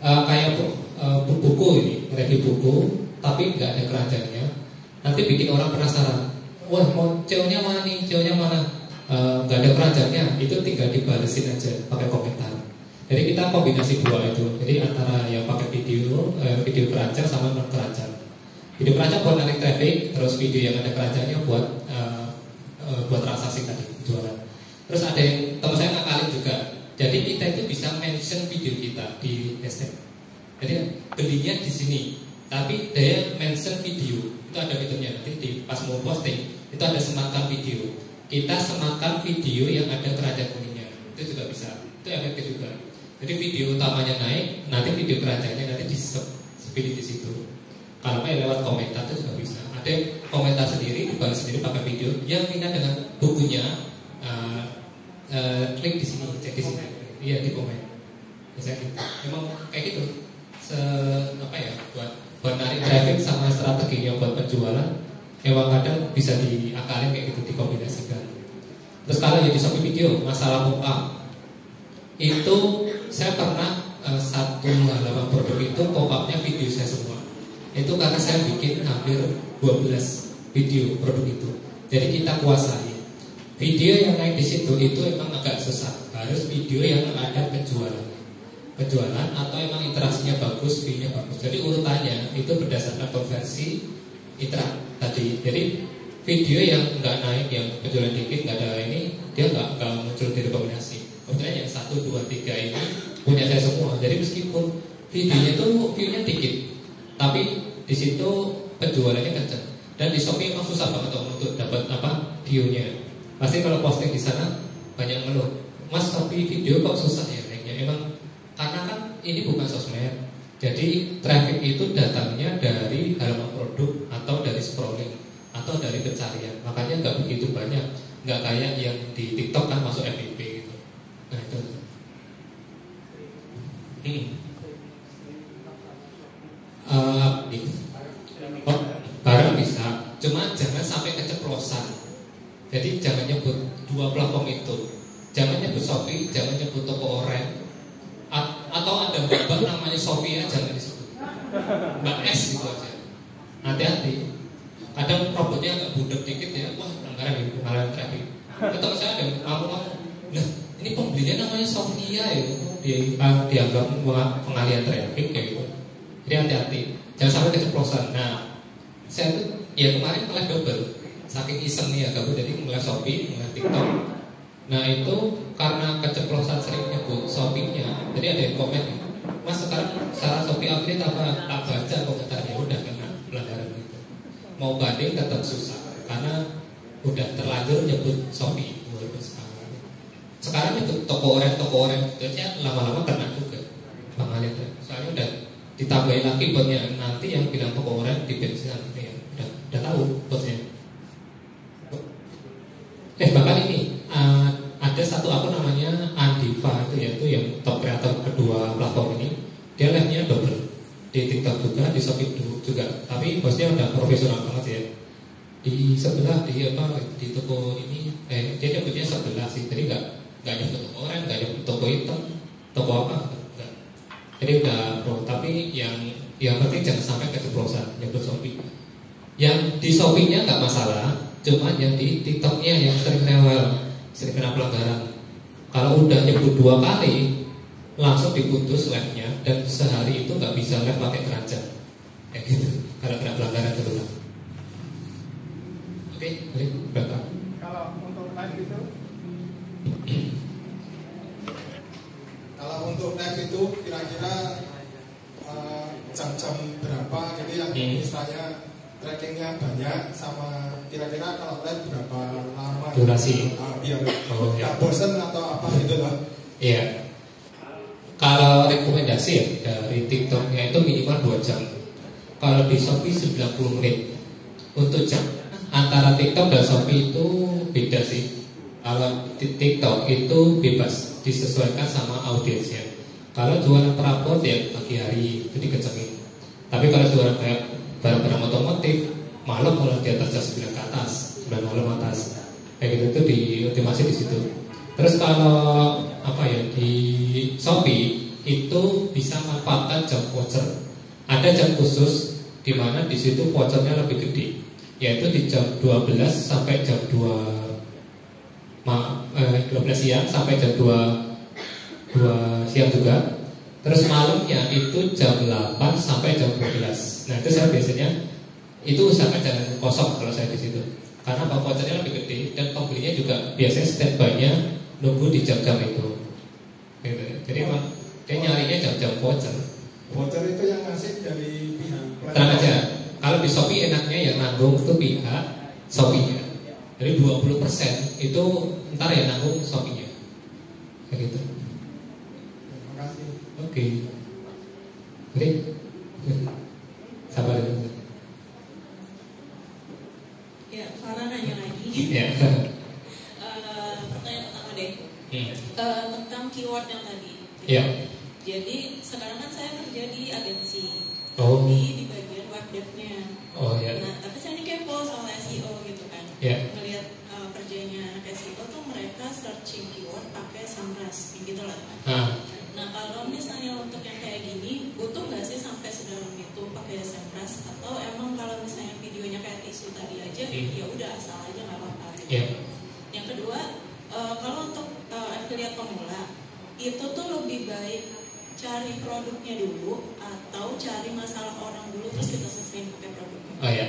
[SPEAKER 1] kayak buku ini, review buku, tapi nggak ada keranjangnya. Nanti bikin orang penasaran. Wah, mau CO-nya mana nih? CO-nya mana? Nggak ada keranjangnya. Itu tinggal dibalesin aja pakai komentar. Jadi kita kombinasi dua itu. Jadi antara yang pakai video keranjang sama non keranjang. Video keranjang buat narik traffic, terus video yang ada keranjangnya buat transaksi tadi jualan. Terus ada yang teman saya ngakalin juga. Jadi kita itu bisa mention video kita di hashtag. Jadi belinya di sini, tapi dia mention video. Itu ada fiturnya nanti pas mau posting itu ada sematkan video. Kita sematkan video yang ada keranjang kuningnya. Itu juga bisa. Itu efektif juga. Jadi video utamanya naik, nanti video keranjangnya nanti di-pilih di situ. Kalau nggak lewat komentar itu juga bisa. Ada yang komentar sendiri, dibalas sendiri pakai video. Yang minat dengan bukunya, klik di sini, cek di sini. Iya di komen. Biasanya gitu. Memang kayak gitu. Buat narik traffic sama strateginya buat penjualan. Memang kadang bisa diakalin kayak gitu, dikombinasikan. Terus kalau jadi Shopee video, masalah pop-up itu saya pernah satu halaman produk itu pop-upnya video saya semua. Itu karena saya bikin hampir 12 video produk itu. Jadi kita kuasai. Video yang naik di situ itu emang agak susah. Harus video yang ada penjualan atau emang interaksinya bagus, fee-nya bagus. Jadi urutannya itu berdasarkan konversi interaksi tadi. Jadi video yang nggak naik, yang penjualan dikit, nggak ada ini, dia nggak muncul di rekomendasi. Kemudian yang 1, 2, 3 ini punya saya semua. Jadi meskipun videonya itu view-nya dikit, tapi di situ penjualannya kencang. Dan di Shopee memang susah banget untuk dapat view-nya. Pasti kalau posting di sana banyak ngeluh, Mas Shopee video kok susah ya naiknya. Emang karena kan ini bukan sosmed. Jadi traffic itu datangnya dari halaman produk atau dari scrolling atau dari pencarian. Makanya nggak begitu banyak. Nggak kayak yang di TikTok kan masuk FYP gitu. Nah itu. Barang bisa, cuma jangan sampai keceplosan. Jadi jangan nyebut dua platform itu. Jangan nyebut Shopee, jangan nyebut toko oren. Atau ada mbak namanya Sophia, jangan disebut. Mbak S gitu aja. Hati-hati. Kadang robotnya agak budek dikit ya. Wah, pelanggaran traffic. Ketemu saya ada ngomong, nah ini pembelinya namanya Sophia ya. Dianggap pengalian traffic kayak gitu. Jadi hati-hati. Jangan sampai keceplosan. Nah, saya tuh ya kemarin malah double. Saking iseng nih ya gabut, jadi mulai Shopee, mulai TikTok. Nah itu karena keceplosan sering nyebut Shopee-nya, jadi ada yang komen, Mas sekarang secara Shopee update apa? Tak baca komentarnya, udah kena pelanggaran gitu. Mau banding tetap susah karena udah terlanjur nyebut Shopee. Sekarang itu toko oren, jadinya lama-lama kena juga pengalian. Soalnya udah ditambahin lagi botnya, nanti yang bilang toko oren di bensin ya, udah tahu botnya. Bahkan ini ada satu akun namanya Andiva itu yaitu yang top kreator kedua platform ini. Dia live-nya double di TikTok juga, di Shopee juga. Tapi bosnya udah profesional banget ya. Di sebelah di toko ini dia nyebutnya sebelah sih. Jadi nggak nyebut toko orang, nggak nyebut toko hitam, toko apa enggak. Jadi udah pro. Tapi yang penting jangan sampai keceplosan nyebut Shopee. Yang di Shopee-nya nggak masalah. Cuma yang di TikTok-nya yang sering rewel. sering kena pelanggaran. Kalau udah nyebut 2 kali, langsung diputus live-nya dan sehari itu nggak bisa live pakai keranjang. Kayak gitu. Kalau kena pelanggaran berulang. Oke, boleh berapa?
[SPEAKER 5] Kalau untuk live itu?
[SPEAKER 6] Kalau untuk live itu kira-kira jam-jam berapa gitu yang misalnya trackingnya banyak, sama kira-kira kalau live berapa lama
[SPEAKER 1] durasi
[SPEAKER 6] biar nggak bosen atau apa gitu loh.
[SPEAKER 1] Iya. Kalau rekomendasi ya dari TikToknya itu minimal 2 jam. Kalau di Shopee 90 menit. Untuk jam antara TikTok dan Shopee itu beda sih. Kalau di TikTok itu bebas disesuaikan sama audiensnya. Kalau jualan perabot ya pagi hari itu dikencengin. Tapi kalau jualan kayak barang-barang otomotif, malam kalau di atas jam 9 ke atas, 9 malam atas, kayak gitu itu dioptimasi di situ. Terus kalau apa ya di Shopee itu bisa manfaatkan jam voucher. Ada jam khusus di mana di situ vouchernya lebih gede, yaitu di jam 12 sampai jam 12 siang sampai jam 2 siang juga. Terus malamnya itu jam 8 sampai jam 12. Nah itu saya biasanya itu usahakan jangan kosong kalau saya di situ, karena vouchernya lebih gede dan pembelinya juga biasanya standby-nya nunggu di jam-jam itu. Gitu. Jadi emang dia nyarinya jam-jam voucher.
[SPEAKER 6] Voucher itu yang ngasih dari pihak.
[SPEAKER 1] Tenang aja. Kalau di Shopee enaknya yang nanggung itu pihak Shopee-nya. Jadi 20% itu ntar ya nanggung Shopee-nya. Kayak gitu.
[SPEAKER 6] Terima kasih.
[SPEAKER 1] Oke. Oke. Sabar dulu.
[SPEAKER 7] Ya, Farah nanya lagi.
[SPEAKER 1] Ya.
[SPEAKER 7] Pertanyaan pertama deh. Tentang keyword yang tadi.
[SPEAKER 1] Ya.
[SPEAKER 7] Jadi sekarang kan saya kerja di agensi,
[SPEAKER 1] Oh.
[SPEAKER 7] di bagian web dev-nya.
[SPEAKER 1] Oh ya.
[SPEAKER 7] Nah, tapi saya ini kepo soal SEO gitu kan.
[SPEAKER 1] Ya.
[SPEAKER 7] Melihat kerjanya SEO tuh mereka searching keyword pakai SEMrush, gitu lah. Nah, kalau misalnya untuk yang kayak gini, butuh nggak sih sampai sedalam itu pakai SEMrush? Atau emang kalau misalnya videonya kayak tisu tadi aja, ya udah asal aja nggak apa-apa. Gitu.
[SPEAKER 1] Ya.
[SPEAKER 7] Yang kedua, kalau untuk affiliate pemula, itu tuh lebih baik cari produknya dulu atau cari masalah orang dulu terus kita selesaiin pakai produknya.
[SPEAKER 1] Oh ya.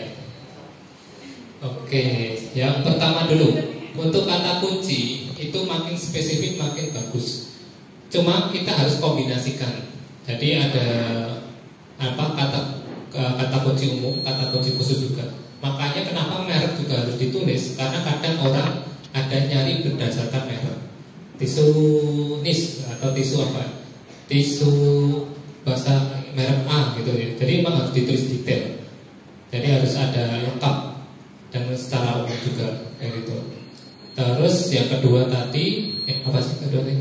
[SPEAKER 1] Oke, yang pertama dulu untuk kata kunci itu makin spesifik makin bagus. Cuma kita harus kombinasikan. Jadi ada kata kunci umum, kata kunci khusus juga. Makanya kenapa merek juga harus ditulis, karena kadang orang ada nyari berdasarkan merek. Tisu nis atau tisu apa? Tisu bahasa merek A gitu ya. Jadi memang harus ditulis detail. Jadi harus ada lengkap dan secara umum juga kayak gitu. Terus yang kedua tadi apa sih kedua tadi?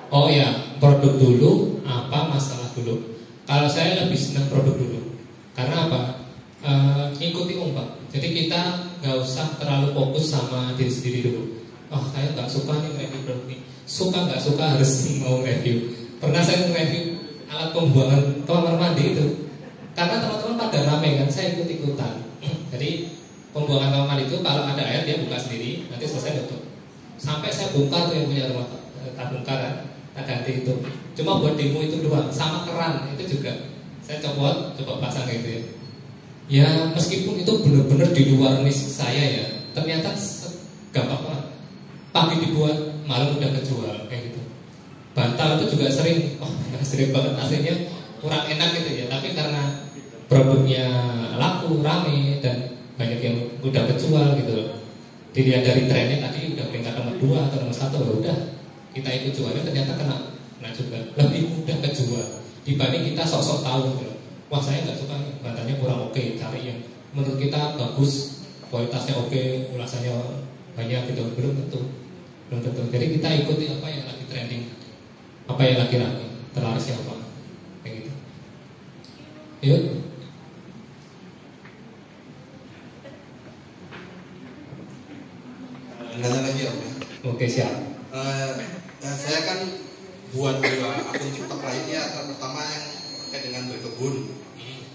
[SPEAKER 1] Oh ya, produk dulu apa masalah dulu. Kalau saya lebih senang produk dulu. Karena apa? Ikuti ombak. Jadi kita nggak usah terlalu fokus sama diri sendiri dulu. Oh saya nggak suka nih review produk ini. Suka nggak suka harus mau review. Pernah saya nge-review alat pembuangan kamar mandi itu. Karena teman-teman pada rame kan, saya ikut-ikutan. Jadi pembuangan kamar mandi itu kalau ada air dia buka sendiri, nanti selesai tutup. Sampai saya bongkar tuh yang punya rumah, tak bongkar kan, tak ganti itu. Cuma buat demo itu doang, sama keran itu juga. Saya coba pasang gitu ya. Ya meskipun itu benar-benar di luar nis saya ya, ternyata gampang banget. Pagi dibuat, malam udah kejual kayak gitu. Bantal itu juga sering, sering banget aslinya kurang enak gitu ya. Tapi karena produknya laku, rame dan banyak yang udah kejual gitu. Dilihat dari trennya tadi udah peringkat nomor 2 atau nomor 1 ya udah kita ikut jualnya ternyata kena juga. Lebih mudah kejual dibanding kita sok-sok tahu gitu. Wah saya nggak suka nih, bantalnya kurang oke, cari yang menurut kita bagus, kualitasnya oke, ulasannya banyak gitu, belum tentu. Jadi kita ikuti apa yang lagi trending, apa yang lagi rame, terlaris siapa, kayak gitu. Yuk.
[SPEAKER 8] Nanya lagi ya.
[SPEAKER 1] Oke siap.
[SPEAKER 8] Saya kan buat 2 akun TikTok lainnya. Pertama yang terkait dengan berkebun,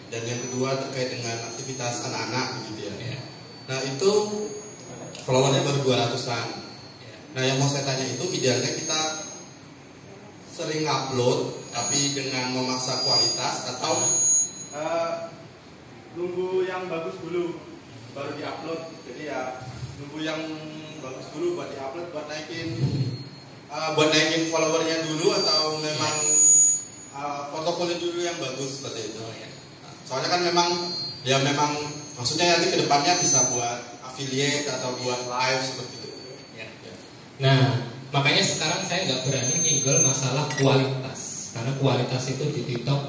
[SPEAKER 8] dan yang kedua terkait dengan aktivitas anak-anak gitu ya. Nah itu followernya baru 200-an. Nah yang mau saya tanya itu idealnya kita sering upload tapi dengan memaksa kualitas atau
[SPEAKER 9] nunggu yang bagus dulu baru diupload. Jadi ya nunggu yang bagus dulu buat diupload buat naikin followernya dulu, atau memang portofolio dulu yang bagus seperti itu. Soalnya kan memang maksudnya nanti kedepannya bisa buat affiliate atau buat live seperti itu.
[SPEAKER 1] Nah makanya sekarang saya nggak berani nyenggol masalah kualitas, karena kualitas itu di TikTok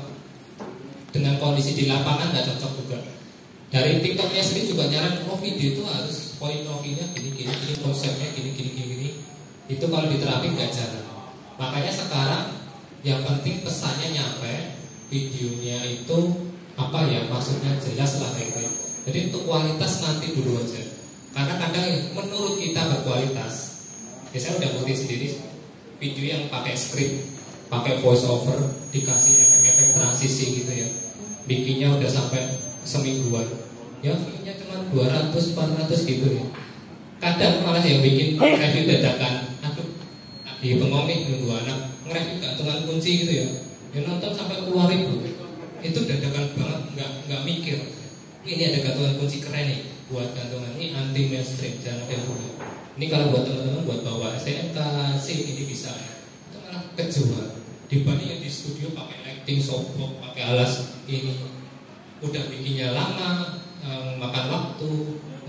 [SPEAKER 1] dengan kondisi di lapangan nggak cocok juga. Dari TikToknya sendiri juga nyaran, video itu harus point of view-nya gini, konsepnya gini. Itu kalau diterapin nggak jalan. Makanya sekarang yang penting pesannya nyampe, videonya itu apa ya, maksudnya jelas lah kayak gitu. Jadi untuk kualitas nanti dulu aja. Karena kadang menurut kita berkualitas, saya udah bukti sendiri video yang pakai script, pakai voice over, dikasih efek-efek transisi gitu ya, bikinnya udah sampai semingguan, ya view-nya cuma 200-400 gitu ya. Kadang malah yang bikin review dadakan, aduh lagi bengong nih nunggu anak, nge-review gantungan kunci gitu ya, yang nonton sampai puluhan ribu. Itu dadakan banget, nggak mikir ini ada gantungan kunci keren nih, buat gantungan ini anti mainstream, jangan ada yang punya. Ini kalau buat teman-teman buat bawa STNK, SIM ini bisa. Itu malah kejual. Dibanding yang di studio pakai lighting, softbox, pakai alas ini, udah bikinnya lama, makan waktu,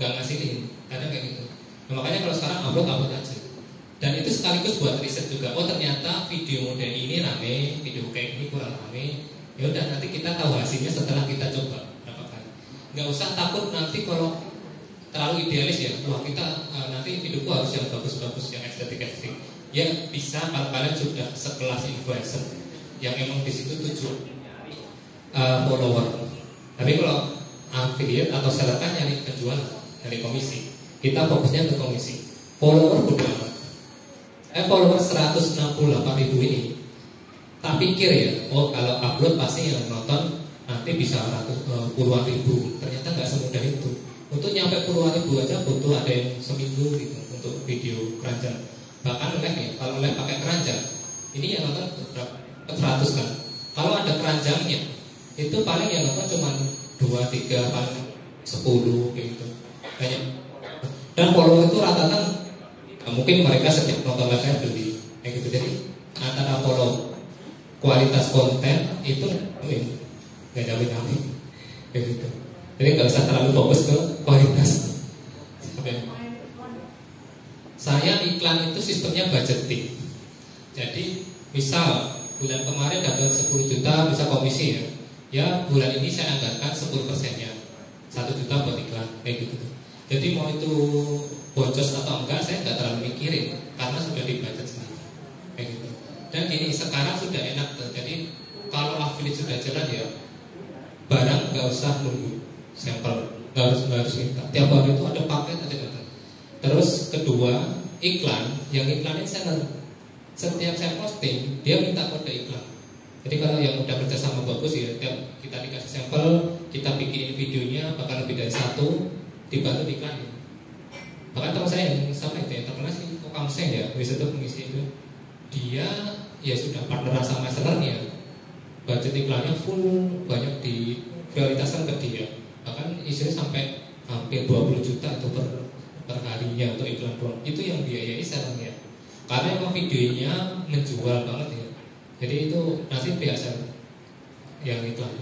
[SPEAKER 1] nggak ngasihin. Kadang kayak gitu. Nah, makanya kalau sekarang upload aja. Dan itu sekaligus buat riset juga. Oh ternyata video model ini rame, video kayak ini kurang rame. Ya udah nanti kita tahu hasilnya setelah kita coba berapa kali. Nggak usah takut nanti kalau terlalu idealis ya, wah kita nanti videoku harus yang bagus-bagus, yang estetik. Ya bisa kalau kalian sudah sekelas influencer yang emang di situ tujuh follower. Tapi kalau affiliate atau seller kan nyari penjualan dari komisi, kita fokusnya ke komisi. Follower berapa? Follower 168.000 ini. Tak pikir ya, oh kalau upload pasti yang nonton nanti bisa puluhan ribu. Ternyata nggak semudah itu. Untuk nyampe puluhan ribu aja butuh ada yang seminggu gitu untuk video keranjang. Bahkan live ya, kalau live pakai keranjang, ini yang nonton berapa? 100 kan. Kalau ada keranjangnya, itu paling yang nonton cuma 2-3, paling 10 gitu. Banyak. Dan follower itu rata-rata mungkin mereka setiap nonton live saya beli kayak gitu. Jadi antara follow kualitas konten itu nggak jamin kayak gitu. Jadi nggak usah terlalu fokus ke kualitas. Saya iklan itu sistemnya budgeting. Jadi misal bulan kemarin dapat 10 juta bisa komisi ya. Ya bulan ini saya anggarkan 10%-nya 1 juta buat iklan kayak gitu. Jadi mau itu boncos atau enggak saya nggak terlalu mikirin karena sudah dibudget sendiri kayak gitu. Dan gini sekarang sudah enak tuh. Jadi kalau affiliate sudah jalan ya barang nggak usah nunggu sampel, nggak harus minta. Tiap hari itu ada paket aja datang. Terus kedua iklan, yang iklanin seller. Setiap saya posting dia minta kode iklan. Jadi kalau yang udah kerja sama bagus ya, kita dikasih sampel, kita bikinin videonya bahkan lebih dari 1, dibantu diiklanin. Bahkan teman saya yang sama itu yang terkenal sih Kokamseng ya, bisa tuh pengisi itu. Dia ya sudah partner sama sellernya. Budget iklannya full, banyak di prioritaskan ke dia. Bahkan isinya sampai hampir 20 juta itu per harinya untuk iklan doang. Itu yang biayai sellernya. Karena emang videonya menjual banget ya. Jadi itu nanti biasa yang iklan.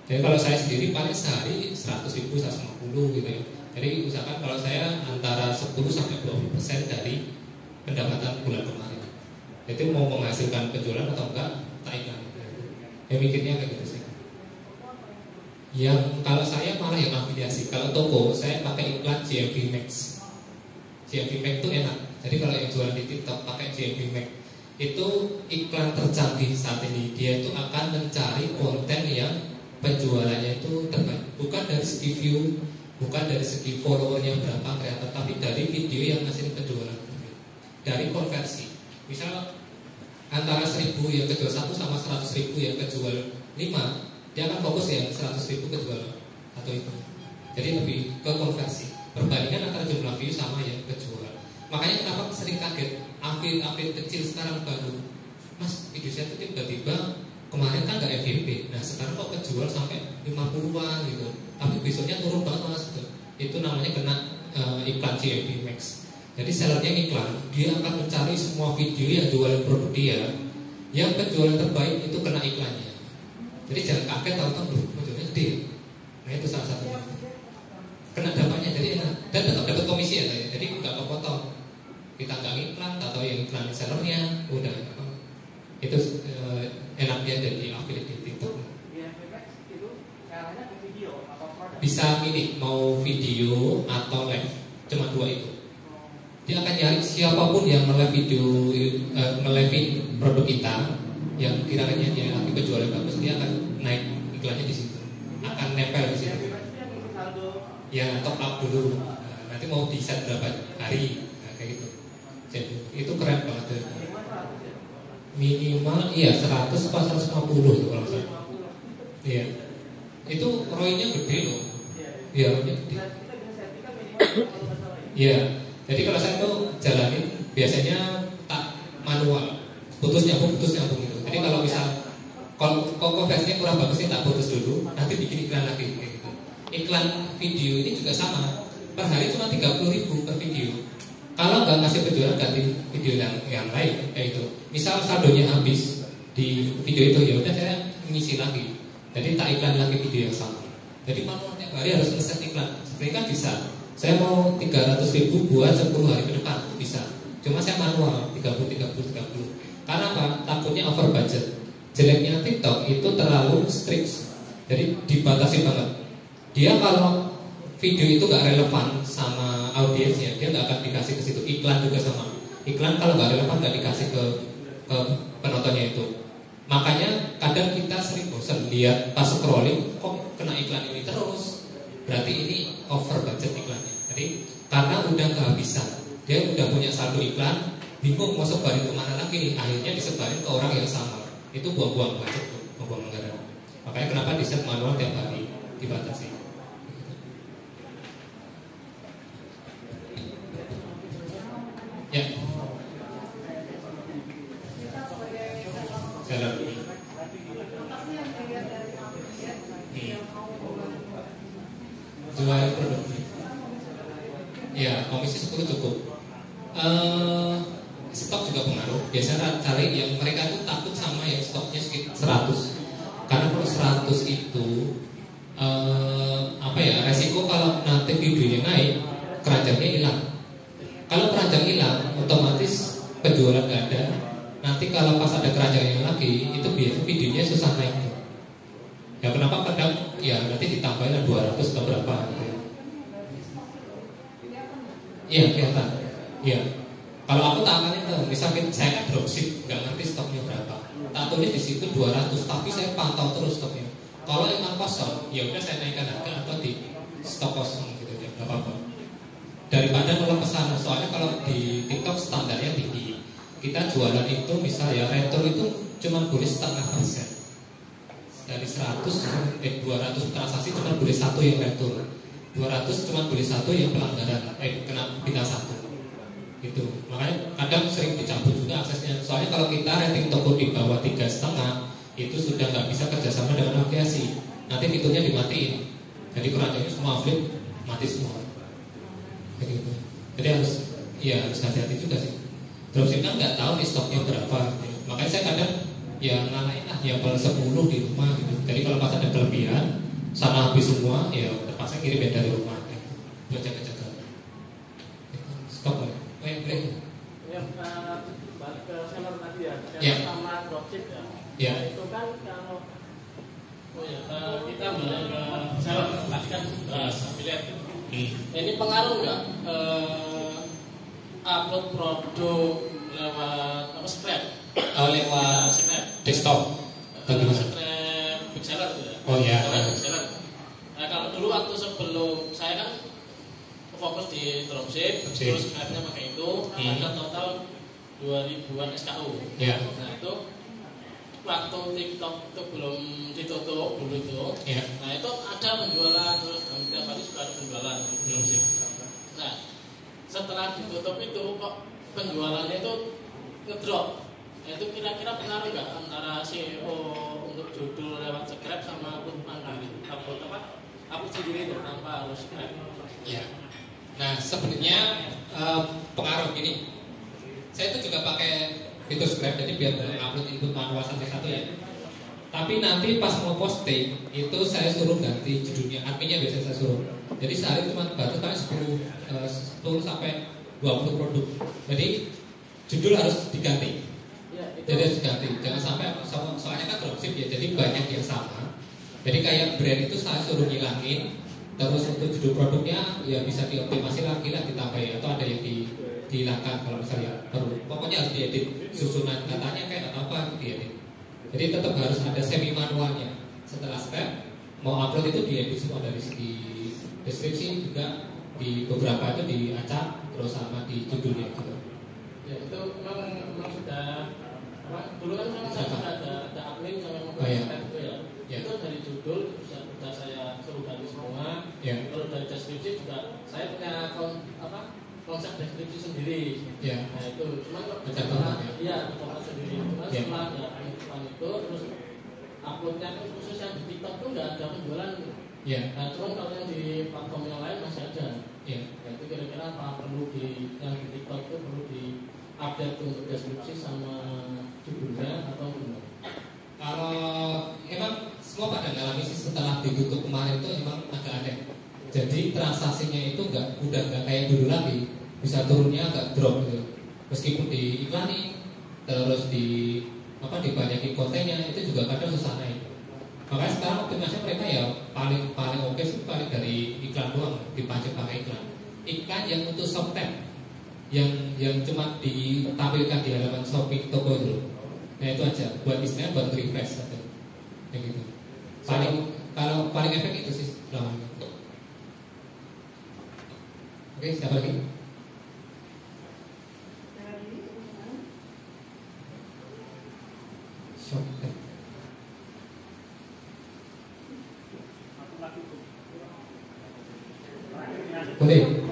[SPEAKER 1] Jadi kalau saya sendiri paling sehari 100.000, 150 gitu ya. Jadi usahakan kalau saya antara 10-20% dari pendapatan bulan kemarin. Itu mau menghasilkan penjualan atau enggak, tak iklan. Ya mikirnya kayak gitu sih. Yang kalau saya malah yang afiliasi. Kalau toko saya pakai iklan GMV Max. GMV Max itu enak. Jadi kalau yang jualan di TikTok pakai GMV Max, itu iklan tercanggih saat ini. Dia itu akan mencari konten yang penjualannya itu terbaik. Bukan dari segi view, bukan dari segi followernya berapa kreator, tapi dari video yang ngasih penjualan. Dari konversi. Misal antara 1.000 yang kejual 1 sama 100.000 yang kejual 5, dia akan fokus yang 100.000 kejual atau itu. Jadi lebih ke konversi. Perbandingan antara jumlah view sama yang kejual. Makanya kenapa sering kaget update kecil sekarang baru, Mas video saya tuh tiba-tiba kemarin kan nggak FYP, nah sekarang kok kejual sampai 50-an gitu, tapi besoknya turun banget Mas gitu. Itu namanya kena iklan CFB Max. Jadi sellernya iklan, dia akan mencari semua video yang jualan produk dia, yang penjualan terbaik itu kena iklannya. Jadi jangan kaget tahu-tahu penjualannya gede. Nah itu salah satunya. Kena dampaknya jadi enak dan tetap dapat komisi ya, jadi nggak kepotong. Kita nggak iklan atau yang iklan sellernya udah itu enaknya jadi affiliate di TikTok. Bisa milih mau video atau live, cuma dua itu. Dia akan nyari siapapun yang nge-live video, nge-live produk kita yang kiranya dia lagi penjualan bagus, dia akan naik iklannya di situ, akan nempel di situ. Ya top up dulu, nanti mau di set berapa hari, nah, kayak gitu. Jadi itu keren banget. Minimal iya 100 atau 150 itu kalau saya. Iya. Itu ROI-nya gede loh. Iya, ROI-nya gede. Iya. Jadi kalau saya tuh jalanin biasanya tak manual, putus nyambung gitu. Jadi kalau misal kalau konversinya kurang bagus ini tak putus dulu, nanti bikin iklan lagi kayak gitu. Iklan video ini juga sama, per hari cuma 30.000 per video. Kalau nggak ngasih penjualan ganti video yang lain kayak itu. Misal saldonya habis di video itu, ya udah saya ngisi lagi. Jadi tak iklan lagi video yang sama. Jadi manual tiap hari harus ngeset iklan. Sebenarnya kan bisa. Saya mau 300.000 buat 10 hari ke depan bisa. Cuma saya manual 30. Karena apa? Takutnya over budget. Jeleknya TikTok itu terlalu strict. Jadi dibatasi banget. Dia kalau video itu nggak relevan sama audiensnya, dia nggak akan dikasih ke situ. Iklan juga sama. Iklan kalau nggak relevan nggak dikasih ke penontonnya itu. Makanya kadang kita sering bosan lihat pas scrolling kok kena iklan ini terus. Berarti ini over budget iklannya. Jadi karena udah kehabisan, dia udah punya saldo iklan, bingung mau sebarin kemana lagi. Akhirnya disebarin ke orang yang sama. Itu buang-buang budget tuh, buang anggaran. Makanya kenapa di set manual tiap hari dibatasi. Ya. Jalan. Jual produk. Ya, komisi 10 cukup. Stok juga pengaruh. Biasanya cari yang mereka itu takut sama yang stoknya sekitar 100. Karena kalau 100 itu resiko kalau nanti videonya naik, keranjangnya hilang. Kalau keranjang hilang, otomatis penjualan nggak ada. Nanti kalau pas ada keranjang yang lagi, itu biasanya videonya susah naik. Ya kenapa kadang ya nanti ditambahin 200 atau berapa gitu. Iya kelihatan. Iya. Kalau aku tangannya tuh, misalnya saya kan dropship, nggak ngerti stoknya berapa. Tak tulis di situ 200, tapi saya pantau terus stoknya. Kalau emang kosong, ya udah saya naikkan harga atau di stok kosong gitu ya, nggak apa-apa. Daripada nolak kesana, soalnya kalau di TikTok standarnya tinggi. Kita jualan itu misal ya retur itu cuma boleh 0,5%. Dari 200 transaksi cuma boleh 1 yang retur. 200 cuma boleh 1 yang pelanggaran, kena bintang 1. Gitu. Makanya kadang sering dicabut juga aksesnya. Soalnya kalau kita rating toko di bawah 3,5 itu sudah nggak bisa kerjasama dengan afiliasi. Nanti fiturnya dimatiin. Jadi keranjangnya semua affiliate mati semua. Begitu. Jadi harus hati-hati juga sih. Dropship kan nggak tahu nih stoknya berapa. Makanya saya kadang ya ngalahin lah ya kalau 10 di rumah gitu. Jadi kalau pas ada kelebihan sana habis semua ya terpaksa kirim dari rumah gitu. Buat jaga-jaga. Stok lah. Boleh.
[SPEAKER 5] Ya, balik ke seller tadi ya.
[SPEAKER 1] Ya.
[SPEAKER 5] Sama dropship ya.
[SPEAKER 1] Ya.
[SPEAKER 5] Itu kan kalau kita balik ke seller tadi kan affiliate. Ini pengaruh nggak upload produk lewat Scrap?
[SPEAKER 1] Lewat desktop.
[SPEAKER 5] Scrap big seller ya.
[SPEAKER 1] Oh ya.
[SPEAKER 5] Big seller. Nah kalau dulu waktu sebelum saya kan fokus di dropship, terus Scrapnya pakai itu, ada total 2000-an SKU.
[SPEAKER 1] Ya.
[SPEAKER 5] Nah itu waktu TikTok itu belum ditutup dulu itu.
[SPEAKER 1] Ya.
[SPEAKER 5] Nah itu ada penjualan terus tiap hari sudah ada penjualan dropship. setelah ditutup itu kok penjualannya itu ngedrop. Nah, itu kira-kira benar nggak antara CEO untuk judul lewat Scrap sama akun mandiri, akun sendiri itu tanpa harus Scrap?
[SPEAKER 1] Ya. Nah sebenarnya pengaruh gini. Saya itu juga pakai fitur Scrap, jadi biar upload input manual satu-satu ya. Tapi nanti pas mau posting itu saya suruh ganti judulnya, adminnya biasanya saya suruh. Jadi sehari cuma baru kan 10 sampai 20 produk. Jadi judul harus diganti. Jadi harus diganti. Jangan sampai soalnya kan dropship ya, jadi banyak yang sama. Jadi kayak brand itu saya suruh ngilangin. Terus untuk judul produknya ya bisa dioptimasi lagi lah, ditambahin atau ada yang dihilangkan kalau misalnya perlu. Pokoknya harus diedit susunan katanya kayak atau apa diedit. Jadi tetap harus ada semi manualnya. Setelah step mau upload itu diedit semua dari segi deskripsi juga di beberapa itu diacak terus sama di judulnya juga.
[SPEAKER 5] Ya itu memang sudah dulu kan memang saya sudah ada admin sama itu ya. Itu dari judul sudah saya suruh ganti semua. Terus dari deskripsi juga saya punya konsep deskripsi sendiri. Nah itu cuma setelah sendiri. Cuma setelah ada pengumuman itu terus uploadnya kan khusus yang di TikTok tuh nggak ada penjualan. Nah cuma kalau yang di platform yang lain masih ada. Nah itu kira-kira apa perlu yang di TikTok itu perlu di update untuk deskripsi sama judulnya atau belum?
[SPEAKER 1] Kalau emang semua pada ngalami sih setelah ditutup kemarin itu emang agak aneh. Jadi transaksinya itu udah nggak kayak dulu lagi, bisa turunnya agak drop gitu. Meskipun diiklani terus dibanyakin kontennya itu juga kadang susah naik. Makanya sekarang optimasinya mereka ya paling oke sih paling dari iklan doang, dipancing pakai iklan. Iklan yang untuk shop tab, yang cuma ditampilkan di halaman shopping toko itu. Nah itu aja, buat istilahnya buat refresh aja, kayak gitu. Kalau paling efek itu sih selama ini. Oke, siapa lagi? Shop tab. Boleh.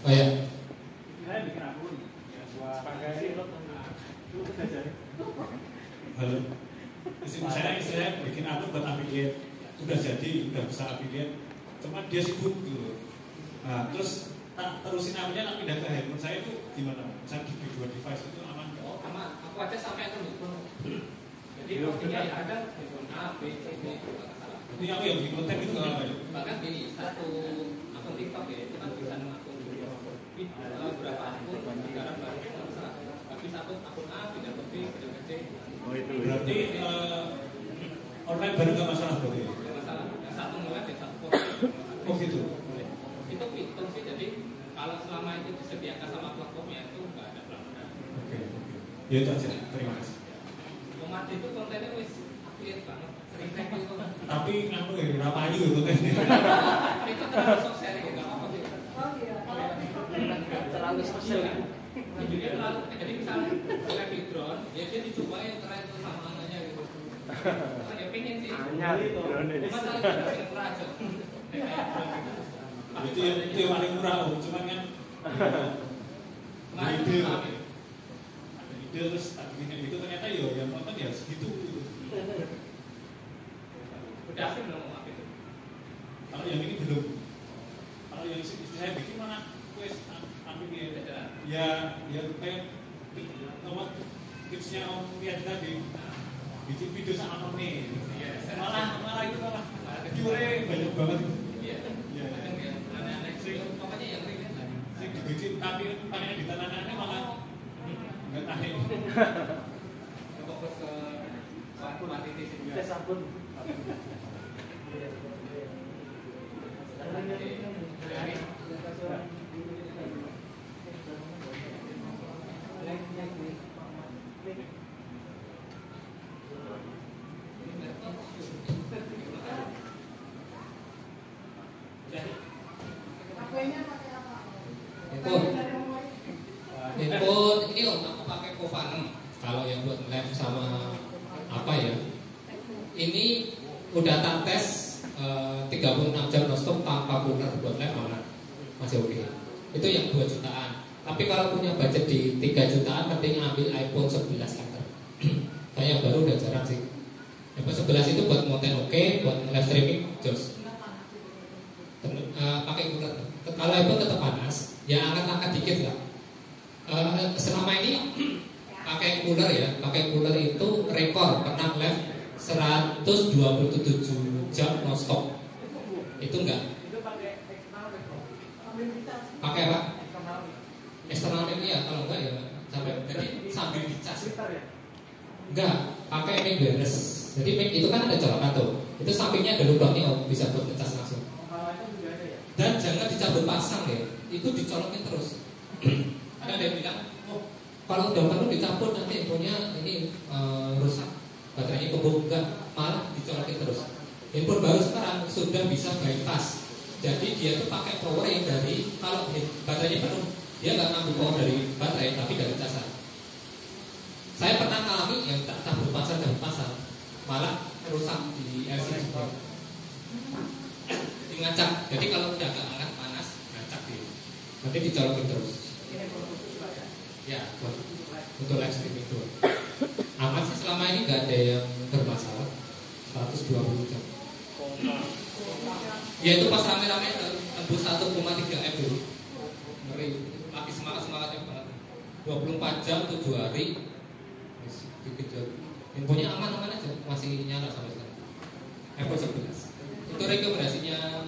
[SPEAKER 1] Oh ya.
[SPEAKER 10] Saya bikin akun, pakai lu jadi.
[SPEAKER 3] Halo. Saya bikin akun buat affiliate, udah jadi, udah bisa affiliate. Cuma dia sibuk gitu. Nah, terus terusin akunnya tak pindah ke handphone saya itu gimana? Saya di dua device itu aman?
[SPEAKER 1] Oh aman. Aku aja sampai itu. Jadi postingnya ya ada handphone A, B, C, D.
[SPEAKER 3] Ini aku yang bikin konten itu apa ya?
[SPEAKER 1] Bahkan gini, satu akun TikTok ya, itu kan bisa akun berapa akun, sekarang baru itu nggak masalah. Tapi satu akun A, pindah ke B, pindah ke C.
[SPEAKER 3] Oh itu. Berarti online baru nggak masalah berarti?
[SPEAKER 1] Nggak masalah. Yang satu mulai dari satu posting.
[SPEAKER 3] Oh gitu.
[SPEAKER 1] Itu fitur sih, jadi kalau selama itu disediakan sama platformnya itu nggak ada pelanggaran.
[SPEAKER 3] Oke. Ya itu aja. Terima kasih.
[SPEAKER 1] Umat itu kontennya wis affiliate banget. Sering tag itu.
[SPEAKER 3] Tapi aku ya rapayu itu kontennya.
[SPEAKER 1] Itu terlalu sosial ya, nggak apa-apa sih.
[SPEAKER 2] Oh iya.
[SPEAKER 1] Terlalu sosial. Judulnya terlalu, jadi misalnya live drone, ya dia dicoba yang keren itu sama anaknya gitu. Ya pengen sih. Cuma salah kita aja.
[SPEAKER 3] Itu yang paling murah loh, cuman kan ide terus bikin itu ternyata yang nonton ya segitu.
[SPEAKER 1] Udah sih belum apa itu.
[SPEAKER 3] Kalau yang ini belum. Kalau yang saya bikin mana quest ambil ya kayak tipsnya Om Rian tadi bikin video sama Om nih. Malah itu malah jure banyak banget.
[SPEAKER 1] Pokoknya yang ringan lah.
[SPEAKER 3] Dibikin tapi pakainya di tanah-tanahnya malah nggak tahan.
[SPEAKER 1] Fokus ke sabun mati di sini.
[SPEAKER 10] Tes sabun.
[SPEAKER 1] Handphone ini aku pakai Kovan. Kalau yang buat live sama apa ya, ini udah tak tes 36 jam non-stop tanpa cooler buat live mana masih oke. Itu yang 2 jutaan. Tapi kalau punya budget di 3 jutaan, penting ambil iPhone 11 Liter. Kayak baru udah jarang sih. iPhone 11 itu buat konten oke, buat live streaming jos. Pakai cooler. Kalau iPhone tetap panas, ya angkat-angkat dikit lah. Selama ini pakai cooler ya, pakai cooler itu rekor pernah live 127 jam non-stop. Itu enggak. Pakai apa? Eksternal mic ya, kalau enggak ya sampai jadi sambil dicas. Enggak, pakai mic beres. Jadi mic itu kan ada colokan tuh. Itu sampingnya ada lubangnya, bisa buat ngecas langsung. Dan jangan dicabut pasang ya. Itu dicolokin terus. Ada yang bilang, "Oh, kalau udah perlu dicabut nanti handphonenya ini rusak. Baterainya keburu." Enggak, malah dicolokin terus. Handphone baru sekarang sudah bisa bypass. Jadi dia tuh pakai power yang dari kalau baterainya penuh, dia nggak ngambil power dari baterai tapi dari casan. Saya pernah ngalami yang tak cabut pasang malah rusak di LCD. Jadi ngacak. Jadi kalau udah agak hangat panas, ngacak dia. Nanti dicolokin terus. Ya, untuk live streaming itu. Aman sih selama ini nggak ada yang bermasalah. 120 jam. Ya itu pas rame-rame tembus 1,3 M dulu. Ngeri, lagi semangat-semangatnya banget. 24 jam 7 hari. Gitu. Infonya aman-aman aja, masih nyala sampai sekarang. iPhone 11. Itu rekomendasinya.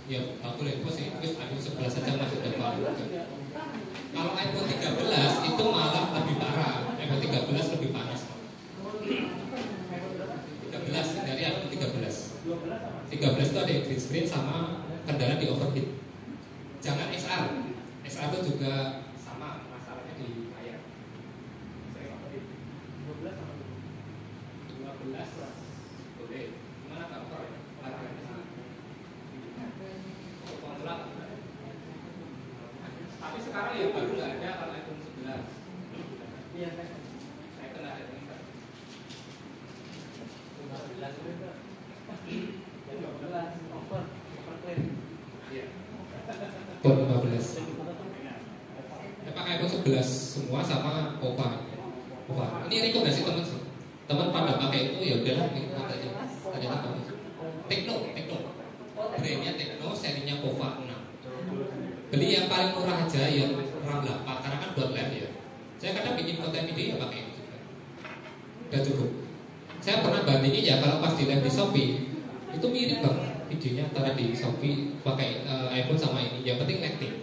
[SPEAKER 1] Ya, aku lihat sih, iPhone 11 saja masih dapat. Kalau iPhone 13 itu malah lebih parah. iPhone 13 lebih panas. 13 dari iPhone 13. 13 itu ada green screen sama kendala di overheat. Jangan XR. XR itu juga sama masalahnya di layar. 12 boleh. Gimana kalau tapi sekarang yang baru nggak ada kalau iPhone 11. Iya, saya kena ada ini. 15 Pon 15. Saya pakai iPhone 11 semua sama Oppa. Ini rekomendasi teman sih. Teman pada pakai itu ya udahlah ikut aja. Ternyata bagus. Tekno. Brandnya Tekno, serinya Oppa 6. Beli yang paling murah aja yang RAM 8 karena kan buat live ya. Saya kadang bikin konten video ya pakai itu juga. Udah cukup. Saya pernah bandingin ya kalau pas di live di Shopee itu mirip banget videonya antara di Shopee pakai iPhone sama ini. Yang penting lighting.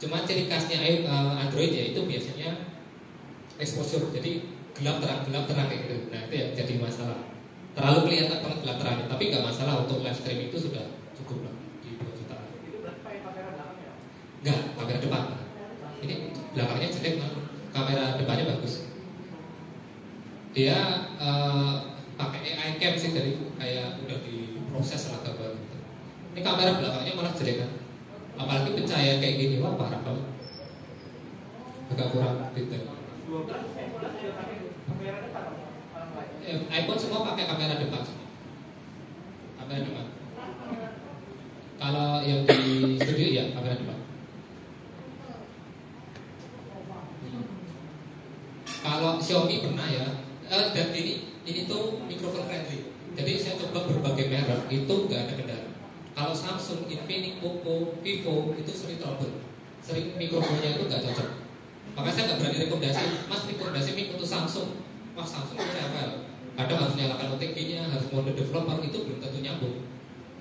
[SPEAKER 1] Cuma ciri khasnya Android ya itu biasanya exposure. Jadi gelap terang kayak gitu. Nah itu ya jadi masalah. Terlalu kelihatan banget gelap terang. Tapi nggak masalah untuk live streaming itu sudah cukup lah di 2 juta. Itu berarti kamera belakangnya? Enggak, kamera depan. Ini belakangnya jelek banget. Kamera depannya bagus. Dia pakai AI cam sih dari kayak udah diproses lah gambar gitu. Ini kamera belakangnya malah jelek kan. Apalagi pencahayaan kayak gini, wah parah banget. Agak kurang detail. iPhone semua pakai kamera depan semua. Kamera depan. Kalau yang di studio ya kamera depan. Kalau Xiaomi pernah ya. Dan ini tuh microphone friendly. Jadi saya coba berbagai merek itu nggak ada kendala. Kalau Samsung, Infinix, Oppo, Vivo itu sering trouble. Sering mikrofonnya itu nggak cocok. Maka saya nggak berani rekomendasi. Mas rekomendasi mic untuk Samsung. Wah Samsung itu apa? Kadang harus nyalakan OTG-nya, harus mode developer itu belum tentu nyambung.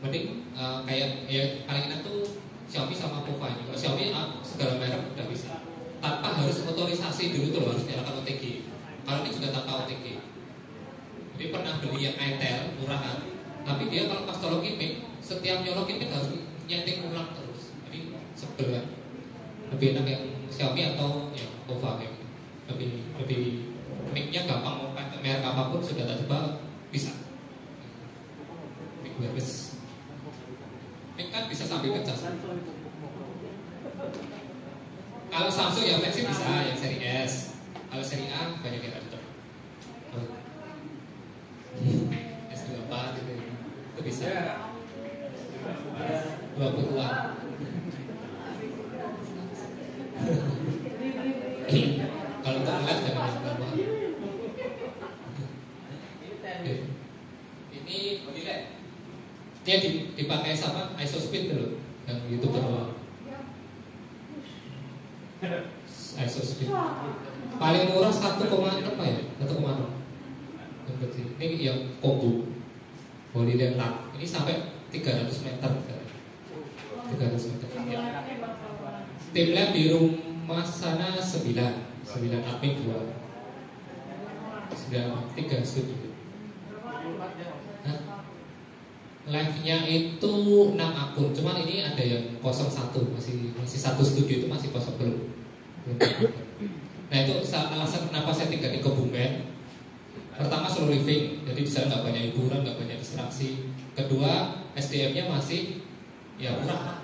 [SPEAKER 1] Mending kayak ya paling enak tuh Xiaomi sama Oppo ini. Kalau Xiaomi segala merek udah bisa. Tanpa harus otorisasi dulu tuh harus nyalakan OTG. Kalau ini juga tanpa OTG. Jadi pernah beli yang iTel murahan, tapi dia kalau pas colokin mic, setiap nyolokin mic harus nyeting ulang terus. Jadi sebel kan. Lebih enak yang Xiaomi atau yang Oppo kayak gitu. Lebih mic-nya gampang mau pakai merek apapun sudah tak coba bisa. Mic bagus. Mic kan bisa sambil ngecas. Kalau Samsung yang flagship bisa, yang seri S. Kalau seri A banyak yang cocok. Ya dipakai sama ISOSpeed dulu yang YouTuber ISOSpeed paling murah 1,6 ya 1,6 yang kecil. Ini yang combo Holyland Lab ini sampai 300 meter 300 meter ya. Tim lab di rumah sana 9 admin 2 3 studio. Live-nya itu 6 akun, cuman ini ada yang 01 masih satu studio itu masih kosong belum. Nah itu alasan kenapa saya tinggal di Kebumen. Pertama slow living, jadi di sana nggak banyak hiburan, nggak banyak distraksi. Kedua SDM-nya masih ya murah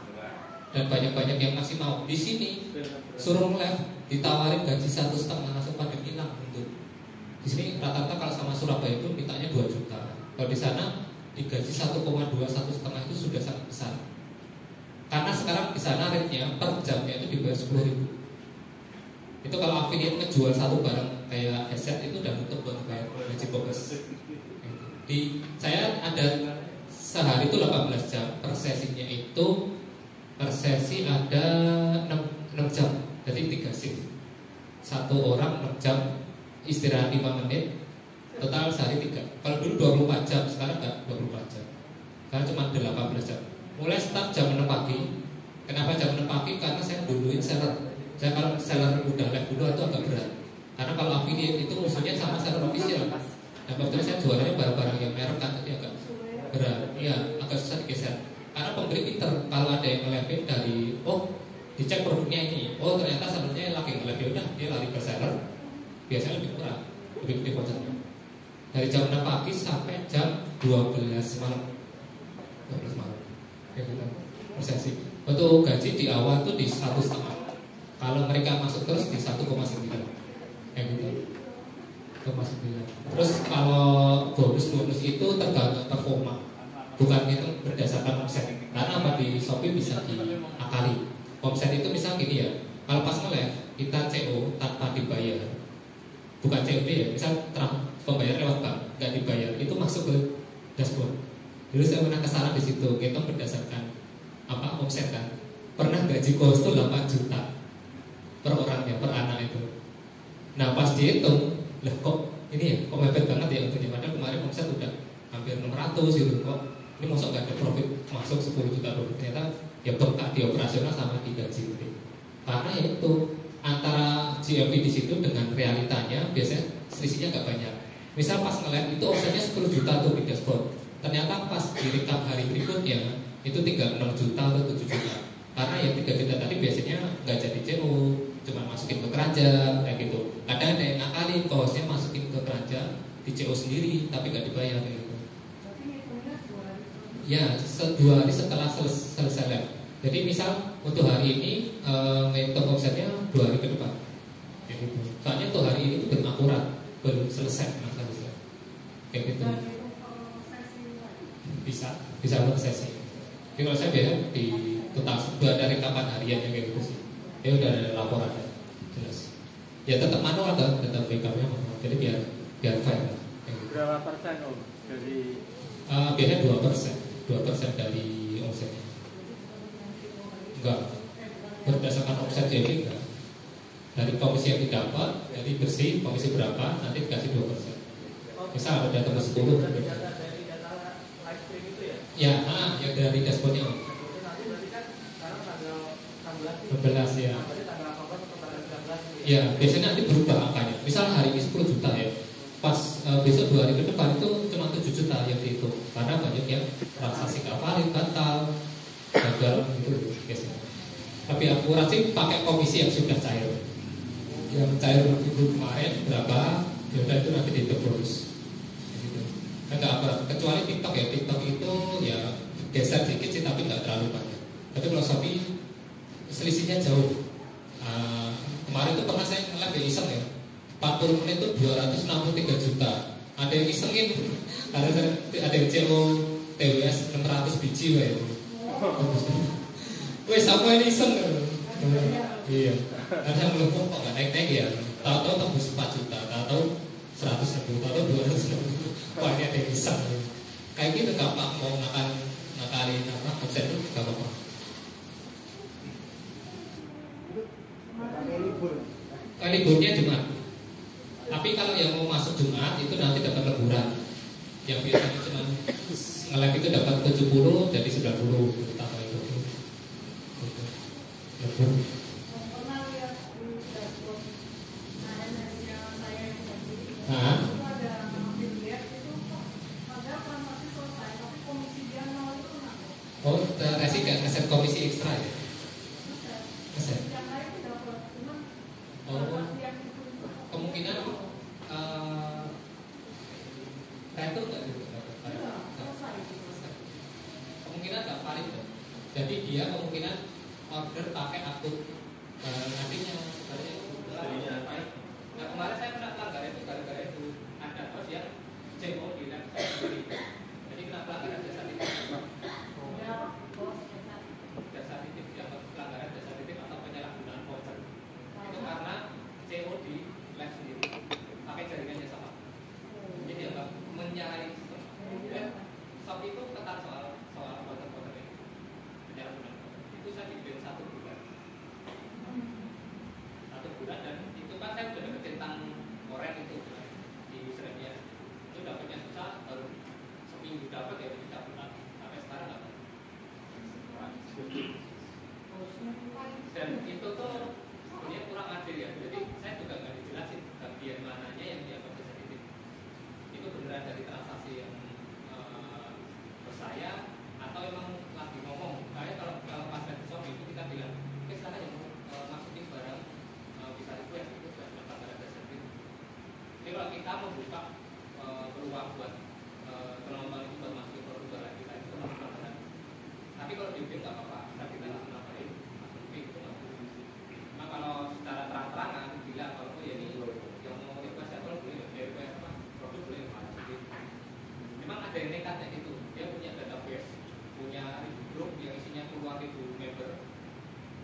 [SPEAKER 1] dan banyak yang masih mau. Di sini suruh live ditawarin gaji 1,5 langsung pada hilang untuk. Di sini rata-rata kalau sama Surabaya itu mintanya 2 juta. Kalau di sana digaji 1,2 1,5 itu sudah sangat besar. Karena sekarang di sana rate-nya per jamnya itu dibayar 10.000. Itu kalau affiliate ngejual satu barang kayak headset itu udah nutup buat bayar gaji bogus. Saya ada sehari itu 18 jam, per sesinya itu per sesi ada 6 jam. Jadi 3 shift. Satu orang 6 jam, istirahat 5 menit. Total sehari 3. Kalau dulu 24 jam, sekarang enggak 24 jam. Sekarang cuma 18 jam. Mulai start jam 6 pagi. Kenapa jam 6 pagi? Karena saya duluin seller. Saya kalau seller udah live dulu itu agak berat. Karena kalau affiliate itu musuhnya sama seller official. Dan waktu saya jualannya barang-barang yang merek kan, jadi agak berat. Iya, agak susah digeser. Karena pembeli pinter. Kalau ada yang nge-live dari, dicek produknya ini. Ternyata sellernya lagi nge-live, udah dia lari ke seller. Biasanya lebih murah, lebih gede vouchernya. Dari jam 6 pagi sampai jam 12 malam. 12 malam. Kayak gitu. Persesi. Untuk gaji di awal tuh di 1,5. Kalau mereka masuk terus di 1,9. Kayak gitu. 1,9. Terus kalau bonus itu tergantung performa. Bukan itu berdasarkan omset. Karena apa di Shopee bisa diakali. Omset itu misal gini ya. Kalau pas nge-live kita CO tanpa dibayar. Bukan COD ya, misal pembayar lewat bank nggak dibayar, itu masuk ke dashboard. Dulu saya pernah kesana di situ, kita berdasarkan omset kan. Pernah gaji kos itu 8 juta per orangnya, per anak itu. Nah pas dihitung, lah kok ini ya, kok mepet banget ya untungnya. Padahal kemarin omset udah hampir 600 gitu, kok ini masuk nggak ada profit, masuk 10 juta profit. Ternyata ya bengkak di operasional sama di gaji gitu. Karena ya itu antara GMV di situ dengan realitanya biasanya selisihnya nggak banyak. Misal pas nge-live itu omsetnya 10 juta tuh di dashboard. Ternyata pas direkap hari berikutnya itu tinggal 6 juta atau 7 juta. Karena yang 3 juta tadi biasanya nggak jadi CO, cuma masukin ke keranjang kayak gitu. Ada yang ngakalin kosnya masukin ke keranjang di CO sendiri tapi nggak dibayar kayak gitu. Ya, 2 hari setelah selesai live. Jadi misal untuk hari ini ngitung omsetnya 2 hari ke depan. Kayak gitu. Soalnya untuk hari ini itu belum akurat, belum selesai masalah. Kayak gitu. Bisa per sesi. Jadi kalau saya biasa di total sudah ada rekapan hariannya kayak gitu sih. Ya udah ada laporan jelas. Ya tetap manual kan, tetap backupnya manual. Jadi biar fair. Gitu.
[SPEAKER 10] Berapa persen dari?
[SPEAKER 1] Biasanya 2% dari omsetnya. Enggak, berdasarkan omset jadi enggak. Dari komisi yang didapat, jadi bersih komisi berapa, nanti dikasih 2%. Misal ada data 10
[SPEAKER 10] dari data live stream itu ya?
[SPEAKER 1] Ya, yang dari dashboardnya.
[SPEAKER 10] Nanti berarti kan sekarang tanggal
[SPEAKER 1] 16 ya.
[SPEAKER 10] Berarti tanggal 18 atau tanggal 19?
[SPEAKER 1] Ya, biasanya nanti berubah angkanya. Misal hari ini 10 juta ya. Pas besok 2 hari ke depan itu cuma 7 juta yang dihitung. Karena banyak yang transaksi valid, batal, gagal gitu biasanya. Tapi akurasi pakai komisi yang sudah cair. Yang cair minggu kemarin berapa? Yaudah itu nanti dihitung bonus. Gitu. Enggak akurat. Kecuali TikTok ya. TikTok itu ya geser dikit sih tapi nggak terlalu banyak. Tapi kalau Shopee selisihnya jauh. Kemarin itu pernah saya nge-live iseng ya. 40 menit itu 263 juta. Ada yang isengin. Ada yang CO TWS 600 biji ya. Wes apa ini iseng? Iya. Ada yang belum kok nggak naik ya. Tahu-tahu tembus 4 juta, tahu-tahu 100 ribu, tahu-tahu 200 ribu. Wah ini ada yang iseng. Kayak gitu gampang mau makan ngakali apa absen itu nggak apa-apa. Liburnya Jumat. Tapi kalau yang mau masuk Jumat itu nanti dapat leburan. Yang biasanya cuma nge-lab itu dapat 70 jadi 90 tambah itu. Lebur. Oh, Resi gak ngeset komisi ekstra ya? Ngeset. Oh, kemungkinan itu nggak gitu. Kemungkinan nggak valid. Jadi dia kemungkinan order pakai akun nantinya sebenarnya. Nah kemarin saya pernah pelanggar itu gara-gara itu ada bos yang CMO di lab sendiri. Jadi kena pelanggaran jasa titip. Jasa titip yang pelanggaran jasa titip atau penyalahgunaan voucher. Itu karena CMO di lab sendiri pakai jaringannya sama. Jadi apa? Menyalahi sistem. Dan shop itu ketat soal voucher ini. Penyalahgunaan voucher. Itu saya dibikin 1 bulan. 1 bulan dan itu kan saya udah dapet tentang korek itu di Israel. Itu dapetnya susah, baru seminggu dapat ya kita bulan sampai sekarang nggak. Dan itu tuh sebenarnya kurang adil ya. Jadi saya juga nggak dijelasin bagian mananya yang dianggap sensitif. Itu beneran dari transaksi yang saya atau emang lagi ngomong. Kayak kalau pas di shop itu kita bilang, oke silakan yang masukin barang bisa request itu sudah pelanggaran dasar itu. Jadi kalau kita membuka peluang buat penonton itu buat masukin produk barang kita itu pelanggaran. Tapi kalau di nggak apa-apa, bisa kita langsung ngapain masukin itu nggak boleh. Nah kalau secara terang-terangan bilang kalau ya ini yang mau request ya kalau boleh request apa produk boleh masukin. Memang ada yang nekatnya gitu, dia punya database, punya grup yang isinya puluhan ribu member.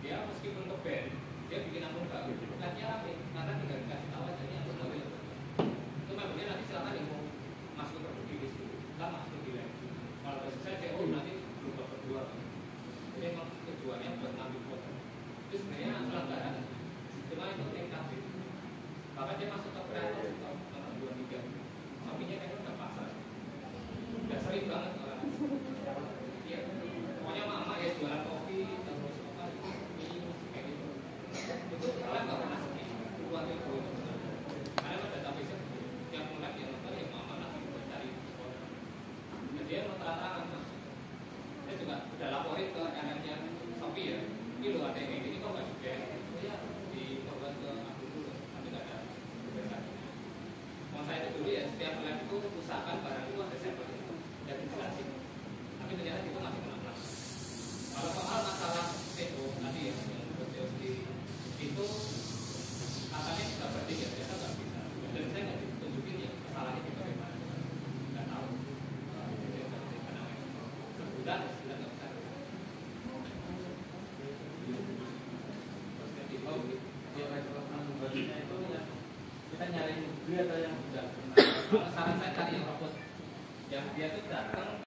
[SPEAKER 1] Dia meskipun ke band, dia bikin akun baru, live-nya rame, karena tinggal dikasih tahu aja ini akun baru yang itu membernya nanti silakan yang mau masuk ke di list itu, kita masuk di live. Kalau udah selesai CO nanti berubah berdua. Jadi memang tujuannya buat ngambil foto. Itu sebenarnya pelanggaran, cuma itu nekat gitu. Bahkan dia masuk ke kreator tahun 2023, sampingnya kan udah pasar. Udah sering banget orang. Iya, pokoknya mama ya jualan kopi terus apa ini kayak gitu. Itu kalian nggak pernah sepi, keluar itu. Karena ada database yang mulai yang nonton yang mama nanti cari order. Dan dia terang-terangan mas. Saya juga udah laporin ke anaknya Shopee ya. Ini loh ada yang kayak gini kok nggak juga. Saya di forward ke aku dulu, tapi nggak ada kebesaran. Mau saya itu dulu ya setiap lab itu usahakan barang itu ada sampel dan dijelasin. Tapi ternyata kita masih kena. Kalau soal masalah CO tadi ya yang CO itu katanya sudah berarti ya ternyata nggak bisa. Dan saya nggak ditunjukin ya kesalahannya di bagaimana. Nggak tahu. Sebulan nggak bisa.
[SPEAKER 5] Itu kita nyari beli atau yang sudah. Kalau saran saya cari yang robot yang dia tuh datang